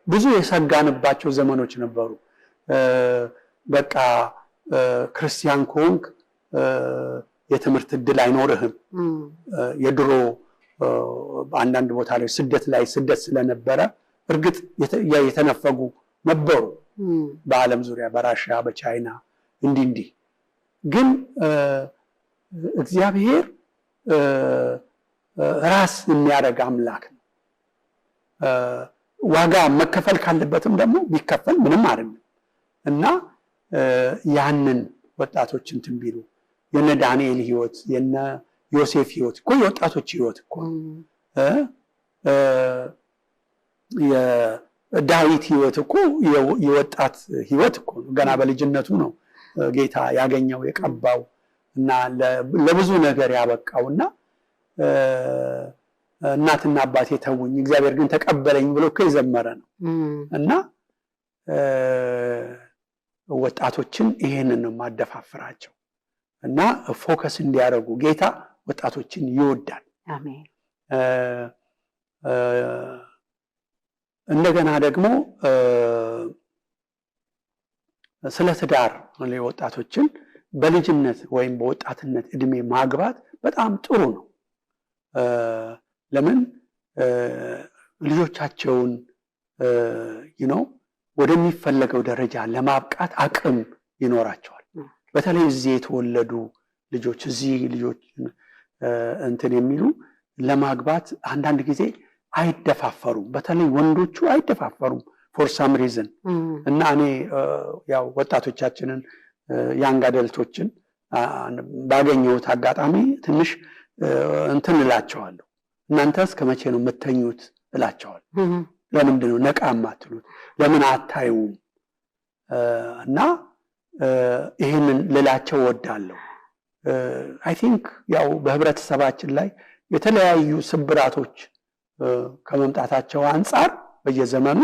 ብዙ የሰጋንባቸው ዘመኖች ነበሩ። በቃ ክርስቲያን ከሆንክ የትምህርት እድል አይኖርህም። የድሮ አንዳንድ ቦታ ላይ ስደት ስለነበረ እርግጥ የተነፈጉ ነበሩ በዓለም ዙሪያ በራሽያ በቻይና እንዲህ ግን እግዚአብሔር ራስ የሚያደርግ አምላክ ነው። ዋጋ መከፈል ካለበትም ደግሞ ቢከፈል ምንም አይደለም። እና ያንን ወጣቶች እንትን ቢሉ የነ ዳንኤል ህይወት የነ ዮሴፍ ህይወት እኮ የወጣቶች ህይወት እኮ የዳዊት ህይወት እኮ የወጣት ህይወት እኮ ነው። ገና በልጅነቱ ነው ጌታ ያገኘው የቀባው እና ለብዙ ነገር ያበቃውና እናትና አባቴ ተውኝ እግዚአብሔር ግን ተቀበለኝ ብሎ እኮ የዘመረ ነው። እና ወጣቶችን ይሄንን ነው ማደፋፍራቸው እና ፎከስ እንዲያደርጉ ጌታ ወጣቶችን ይወዳል። አሜን። እንደገና ደግሞ ስለ ትዳር ወጣቶችን በልጅነት ወይም በወጣትነት እድሜ ማግባት በጣም ጥሩ ነው። ለምን ልጆቻቸውን ወደሚፈለገው ደረጃ ለማብቃት አቅም ይኖራቸዋል። በተለይ እዚህ የተወለዱ ልጆች እንትን የሚሉ ለማግባት አንዳንድ ጊዜ አይደፋፈሩም። በተለይ ወንዶቹ አይደፋፈሩም ፎር ሳም ሪዝን እና እኔ ያው ወጣቶቻችንን ያንግ አደልቶችን ባገኘሁት አጋጣሚ ትንሽ እንትን እላቸዋለሁ። እናንተስ ከመቼ ነው የምተኙት እላቸዋለሁ። ለምንድን ነው ነቃ የማትሉት? ለምን አታዩም? እና ይሄንን ልላቸው ወዳለሁ። አይ ቲንክ ያው በህብረተሰባችን ላይ የተለያዩ ስብራቶች ከመምጣታቸው አንፃር በየዘመኑ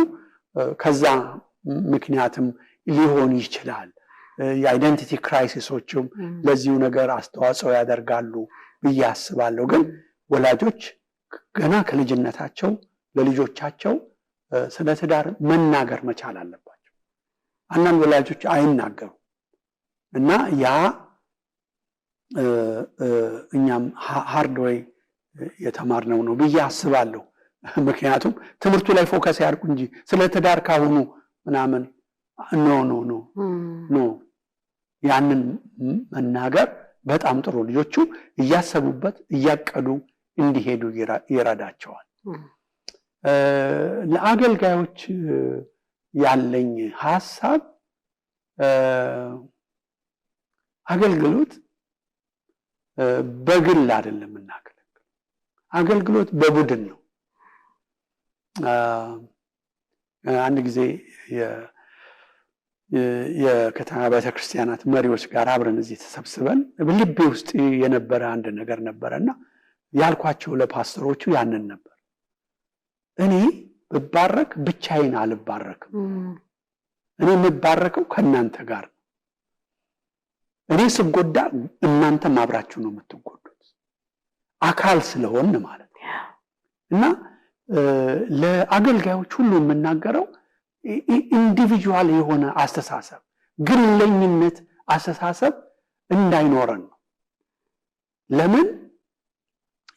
ከዛ ምክንያትም ሊሆን ይችላል። የአይደንቲቲ ክራይሲሶችም ለዚሁ ነገር አስተዋጽኦ ያደርጋሉ ብዬ አስባለሁ። ግን ወላጆች ገና ከልጅነታቸው ለልጆቻቸው ስለ ትዳር መናገር መቻል አለባቸው። አንዳንድ ወላጆች አይናገሩ እና ያ እኛም ሃርድ ወይ የተማርነው ነው ብዬ አስባለሁ። ምክንያቱም ትምህርቱ ላይ ፎከስ ያድርጉ እንጂ ስለ ትዳር ካሁኑ ምናምን ኖ ያንን መናገር በጣም ጥሩ፣ ልጆቹ እያሰቡበት እያቀዱ እንዲሄዱ ይረዳቸዋል። ለአገልጋዮች ያለኝ ሐሳብ አገልግሎት በግል አይደለም እናገለግል፣ አገልግሎት በቡድን ነው። አንድ ጊዜ የከተማ ቤተክርስቲያናት መሪዎች ጋር አብረን እዚህ ተሰብስበን ልቤ ውስጥ የነበረ አንድ ነገር ነበረና ያልኳቸው ለፓስተሮቹ ያንን ነበር። እኔ ብባረክ ብቻዬን አልባረክም። እኔ የምባረከው ከእናንተ ጋር ነው። እኔ ስጎዳ እናንተም አብራችሁ ነው የምትጎዱት፣ አካል ስለሆን ማለት ነው። እና ለአገልጋዮች ሁሉ የምናገረው ኢንዲቪጁዋል የሆነ አስተሳሰብ፣ ግለኝነት አስተሳሰብ እንዳይኖረን ነው። ለምን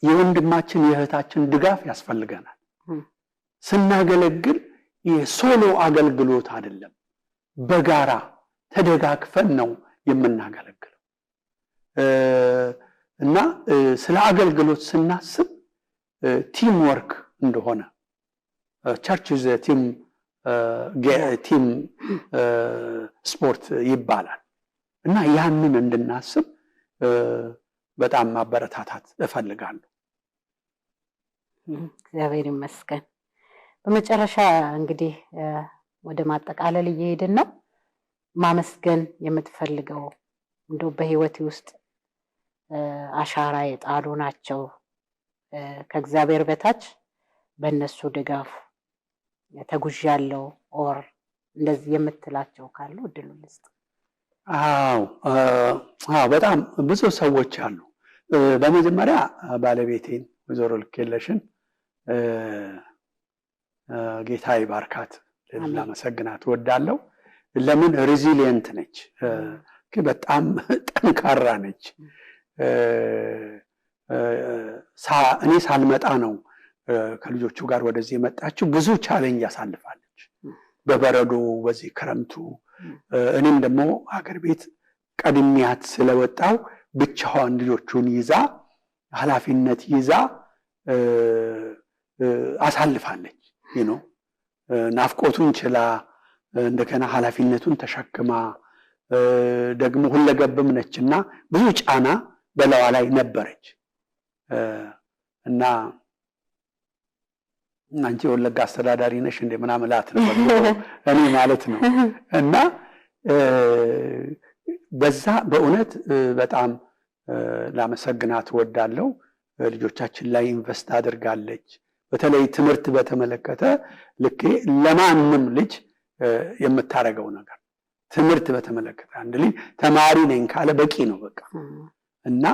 የወንድማችን የእህታችን ድጋፍ ያስፈልገናል። ስናገለግል የሶሎ አገልግሎት አይደለም፣ በጋራ ተደጋግፈን ነው የምናገለግለው። እና ስለ አገልግሎት ስናስብ ቲም ወርክ እንደሆነ ቸርች ኢዝ ቲም ስፖርት ይባላል። እና ያንን እንድናስብ በጣም ማበረታታት እፈልጋለሁ። እግዚአብሔር ይመስገን። በመጨረሻ እንግዲህ ወደ ማጠቃለል እየሄድን ነው። ማመስገን የምትፈልገው እንደው በህይወት ውስጥ አሻራ የጣሉ ናቸው ከእግዚአብሔር በታች በእነሱ ድጋፍ ተጉዣለሁ ኦር እንደዚህ የምትላቸው ካሉ እድሉ ልስጥ። በጣም ብዙ ሰዎች አሉ። በመጀመሪያ ባለቤቴን ወይዘሮ ልኬለሽን ጌታ ይባርካት ላመሰግናት እወዳለሁ። ለምን ሬዚሊየንት ነች፣ በጣም ጠንካራ ነች። እኔ ሳልመጣ ነው ከልጆቹ ጋር ወደዚህ የመጣችው። ብዙ ቻሌንጅ ያሳልፋለች በበረዶ በዚህ ክረምቱ። እኔም ደግሞ ሀገር ቤት ቀድሚያት ስለወጣው ብቻዋን ልጆቹን ይዛ ኃላፊነት ይዛ አሳልፋለች። ናፍቆቱን ችላ እንደገና ኃላፊነቱን ተሸክማ ደግሞ ሁለገብም ነችና ብዙ ጫና በላዋ ላይ ነበረች እና አንቺ ወለጋ አስተዳዳሪ ነሽ እንደ ምናምን እላት ነበር እኔ ማለት ነው። እና በዛ በእውነት በጣም ላመሰግናት እወዳለሁ። ልጆቻችን ላይ ኢንቨስት አድርጋለች። በተለይ ትምህርት በተመለከተ ልክ ለማንም ልጅ የምታረገው ነገር ትምህርት በተመለከተ አንድ ልጅ ተማሪ ነኝ ካለ በቂ ነው በቃ። እና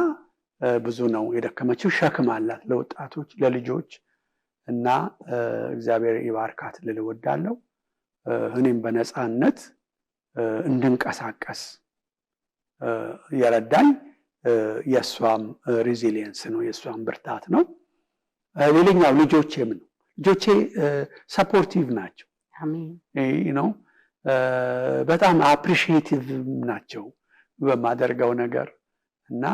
ብዙ ነው የደከመችው፣ ሸክም አላት ለወጣቶች ለልጆች እና እግዚአብሔር ይባርካት ልል እወዳለሁ። እኔም በነፃነት እንድንቀሳቀስ የረዳኝ የእሷም ሬዚሊየንስ ነው፣ የእሷም ብርታት ነው። ሌላኛው ልጆቼም ነው። ልጆቼ ሰፖርቲቭ ናቸው። ነው በጣም አፕሪሺዬቲቭ ናቸው በማደርገው ነገር እና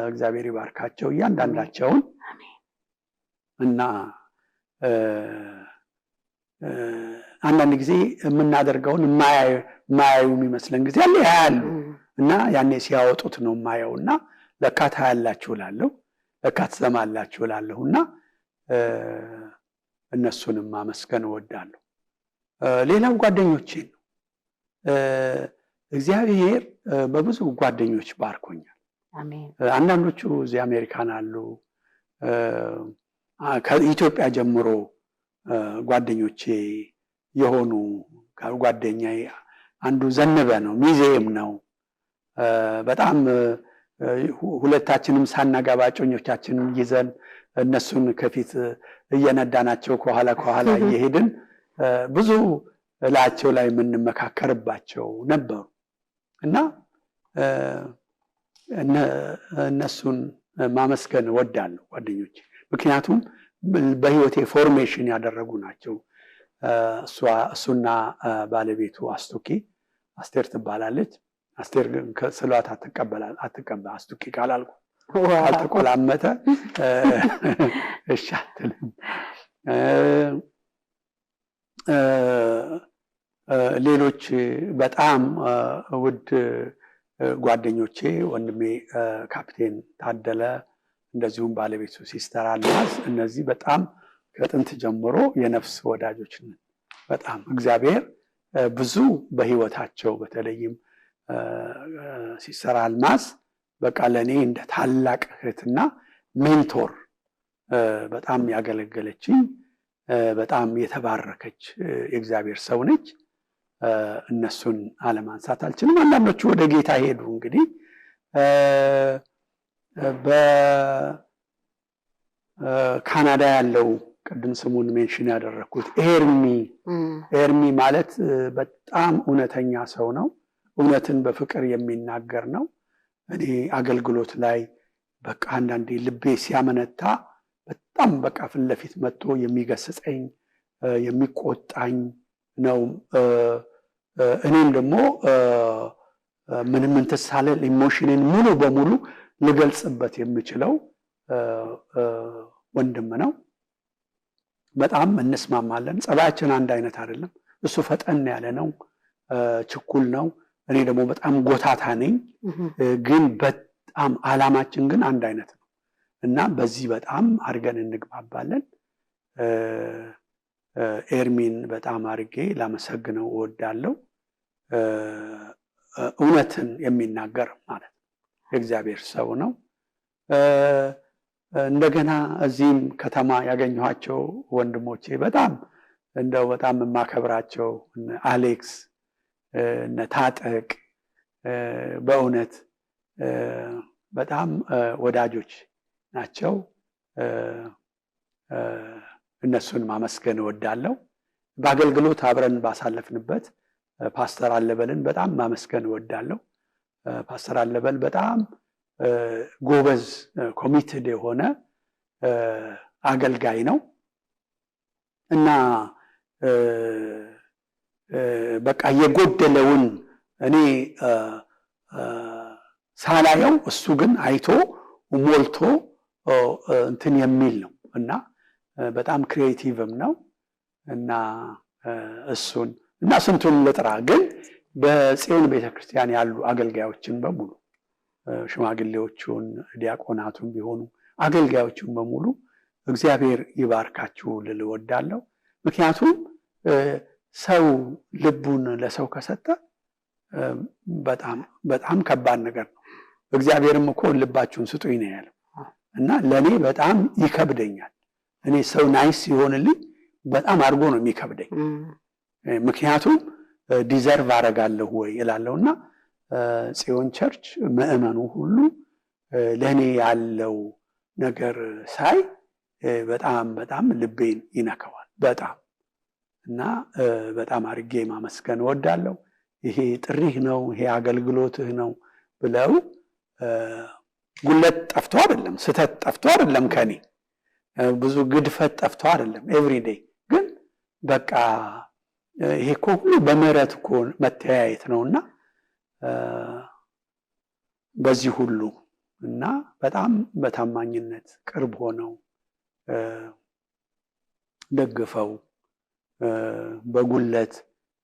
እግዚአብሔር ይባርካቸው እያንዳንዳቸውን። እና አንዳንድ ጊዜ የምናደርገውን የማያዩ የሚመስለን ጊዜ አለ፣ ያያሉ እና ያኔ ሲያወጡት ነው የማየው እና ለካ ታያላችሁ እላለሁ፣ ለካ ትሰማላችሁ እላለሁ እና እነሱንም ማመስገን እወዳለሁ። ሌላው ጓደኞቼን ነው። እግዚአብሔር በብዙ ጓደኞች ባርኮኛል። አንዳንዶቹ እዚህ አሜሪካን አሉ። ከኢትዮጵያ ጀምሮ ጓደኞቼ የሆኑ ጓደኛዬ አንዱ ዘነበ ነው፣ ሚዜም ነው። በጣም ሁለታችንም ሳናገባ ጮኞቻችንን ይዘን እነሱን ከፊት እየነዳናቸው ከኋላ እየሄድን ብዙ ላቸው ላይ የምንመካከርባቸው ነበሩ እና እነሱን ማመስገን እወዳለሁ ጓደኞቼ። ምክንያቱም በህይወቴ ፎርሜሽን ያደረጉ ናቸው። እሱና ባለቤቱ አስቴር ትባላለች። አስቴር ስሏት አትቀበል አስቱኪ ካላልኩ አልተቆላመጠ እሺ አትልም። ሌሎች በጣም ውድ ጓደኞቼ ወንድሜ ካፕቴን ታደለ፣ እንደዚሁም ባለቤቱ ሲስተር አልማዝ፣ እነዚህ በጣም ከጥንት ጀምሮ የነፍስ ወዳጆች ነን። በጣም እግዚአብሔር ብዙ በህይወታቸው በተለይም ሲስተር አልማዝ በቃ ለኔ እንደ ታላቅ እህትና ሜንቶር በጣም ያገለገለችኝ በጣም የተባረከች የእግዚአብሔር ሰው ነች። እነሱን አለማንሳት አልችልም። አንዳንዶቹ ወደ ጌታ ሄዱ። እንግዲህ በካናዳ ያለው ቅድም ስሙን ሜንሽን ያደረኩት ኤርሚ ማለት በጣም እውነተኛ ሰው ነው። እውነትን በፍቅር የሚናገር ነው። እኔ አገልግሎት ላይ በቃ አንዳንዴ ልቤ ሲያመነታ በጣም በቃ ፊት ለፊት መጥቶ የሚገስጸኝ የሚቆጣኝ ነው። እኔም ደግሞ ምንም እንትሳለል ኢሞሽንን ሙሉ በሙሉ ልገልጽበት የምችለው ወንድም ነው። በጣም እንስማማለን። ጸባያችን አንድ አይነት አይደለም። እሱ ፈጠን ያለ ነው፣ ችኩል ነው። እኔ ደግሞ በጣም ጎታታ ነኝ። ግን በጣም አላማችን ግን አንድ አይነት ነው እና በዚህ በጣም አድርገን እንግባባለን። ኤርሚን በጣም አድርጌ ላመሰግነው እወዳለሁ። እውነትን የሚናገር ማለት ነው። የእግዚአብሔር ሰው ነው። እንደገና እዚህም ከተማ ያገኘኋቸው ወንድሞቼ በጣም የማከብራቸው አሌክስ፣ እነ ታጠቅ በእውነት በጣም ወዳጆች ናቸው። እነሱን ማመስገን እወዳለሁ። በአገልግሎት አብረን ባሳለፍንበት ፓስተር አለበልን በጣም ማመስገን እወዳለሁ። ፓስተር አለበል በጣም ጎበዝ ኮሚትድ የሆነ አገልጋይ ነው እና በቃ የጎደለውን እኔ ሳላየው እሱ ግን አይቶ ሞልቶ እንትን የሚል ነው እና በጣም ክሪኤቲቭም ነው እና እሱን እና ስንቱን ልጥራ። ግን በጽዮን ቤተክርስቲያን ያሉ አገልጋዮችን በሙሉ ሽማግሌዎቹን፣ ዲያቆናቱን ቢሆኑ አገልጋዮቹን በሙሉ እግዚአብሔር ይባርካችሁ ልል እወዳለሁ። ምክንያቱም ሰው ልቡን ለሰው ከሰጠ በጣም በጣም ከባድ ነገር ነው። እግዚአብሔርም እኮ ልባችሁን ስጡኝ ነው ያለው እና ለኔ በጣም ይከብደኛል። እኔ ሰው ናይስ ሲሆንልኝ በጣም አድርጎ ነው የሚከብደኝ። ምክንያቱም ዲዘርቭ አደርጋለሁ ወይ እላለሁና ጽዮን ቸርች ምዕመኑ ሁሉ ለኔ ያለው ነገር ሳይ በጣም በጣም ልቤን ይነካዋል በጣም እና በጣም አድርጌ ማመስገን እወዳለሁ። ይሄ ጥሪህ ነው፣ ይሄ አገልግሎትህ ነው ብለው ጉለት ጠፍቶ አይደለም፣ ስተት ጠፍቶ አይደለም፣ ከኔ ብዙ ግድፈት ጠፍቶ አይደለም። ኤቭሪዴይ ግን በቃ ይሄ እኮ ሁሉ በምህረት እኮ መተያየት ነውና በዚህ ሁሉ እና በጣም በታማኝነት ቅርብ ሆነው ደግፈው በጉለት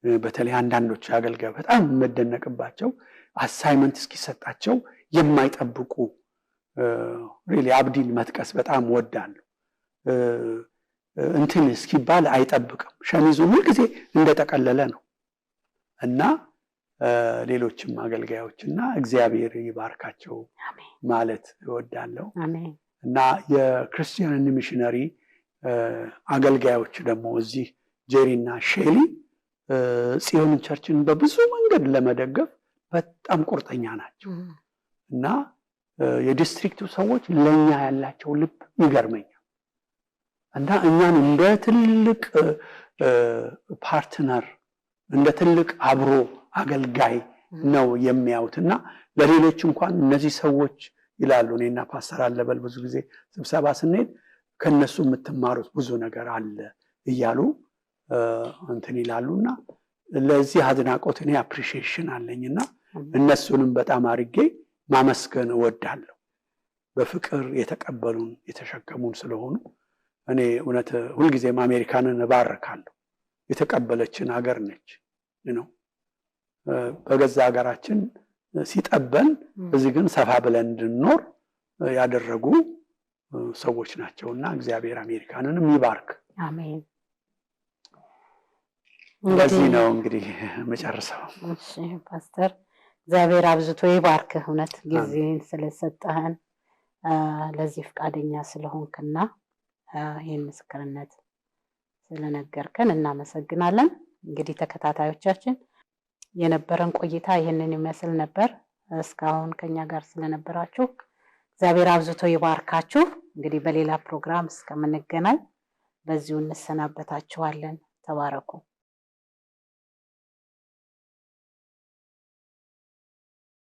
በተለይ አንዳንዶች አገልጋይ በጣም መደነቅባቸው አሳይመንት እስኪሰጣቸው የማይጠብቁ ሪሊ አብዲን መጥቀስ በጣም ወዳለሁ። እንትን እስኪባል አይጠብቅም። ሸሚዙን ሁልጊዜ እንደተቀለለ ነው እና ሌሎችም አገልጋዮችና እግዚአብሔር ይባርካቸው ማለት እወዳለሁ። እና የክርስቲያን ሚሽነሪ አገልጋዮች ደግሞ እዚህ ጄሪና ሼሊ ጽዮን ቸርችን በብዙ መንገድ ለመደገፍ በጣም ቁርጠኛ ናቸው እና የዲስትሪክቱ ሰዎች ለኛ ያላቸው ልብ ይገርመኛል እና እኛን እንደ ትልቅ ፓርትነር እንደ ትልቅ አብሮ አገልጋይ ነው የሚያዩትና ለሌሎች እንኳን እነዚህ ሰዎች ይላሉ። እኔና ፓስተር አለበል ብዙ ጊዜ ስብሰባ ስንሄድ ከነሱ የምትማሩት ብዙ ነገር አለ እያሉ እንትን ይላሉና ለዚህ አድናቆት እኔ አፕሪሺዬሽን አለኝና እነሱንም በጣም አድርጌ ማመስገን እወዳለሁ። በፍቅር የተቀበሉን የተሸከሙን ስለሆኑ እኔ እውነት ሁልጊዜም አሜሪካንን እባርካለሁ። የተቀበለችን ሀገር ነች ነው። በገዛ ሀገራችን ሲጠበን እዚህ ግን ሰፋ ብለን እንድንኖር ያደረጉ ሰዎች ናቸውና እግዚአብሔር አሜሪካንንም ይባርክ። አሜን። ለዚህ ነው እንግዲህ መጨረሻው። እሺ ፓስተር እግዚአብሔር አብዝቶ ይባርክህ። እውነት ጊዜን ስለሰጠህን ለዚህ ፈቃደኛ ስለሆንክና ይህን ምስክርነት ስለነገርከን እናመሰግናለን። እንግዲህ ተከታታዮቻችን የነበረን ቆይታ ይህንን ይመስል ነበር። እስካሁን ከኛ ጋር ስለነበራችሁ እግዚአብሔር አብዝቶ ይባርካችሁ። እንግዲህ በሌላ ፕሮግራም እስከምንገናኝ በዚሁ እንሰናበታችኋለን። ተባረኩ።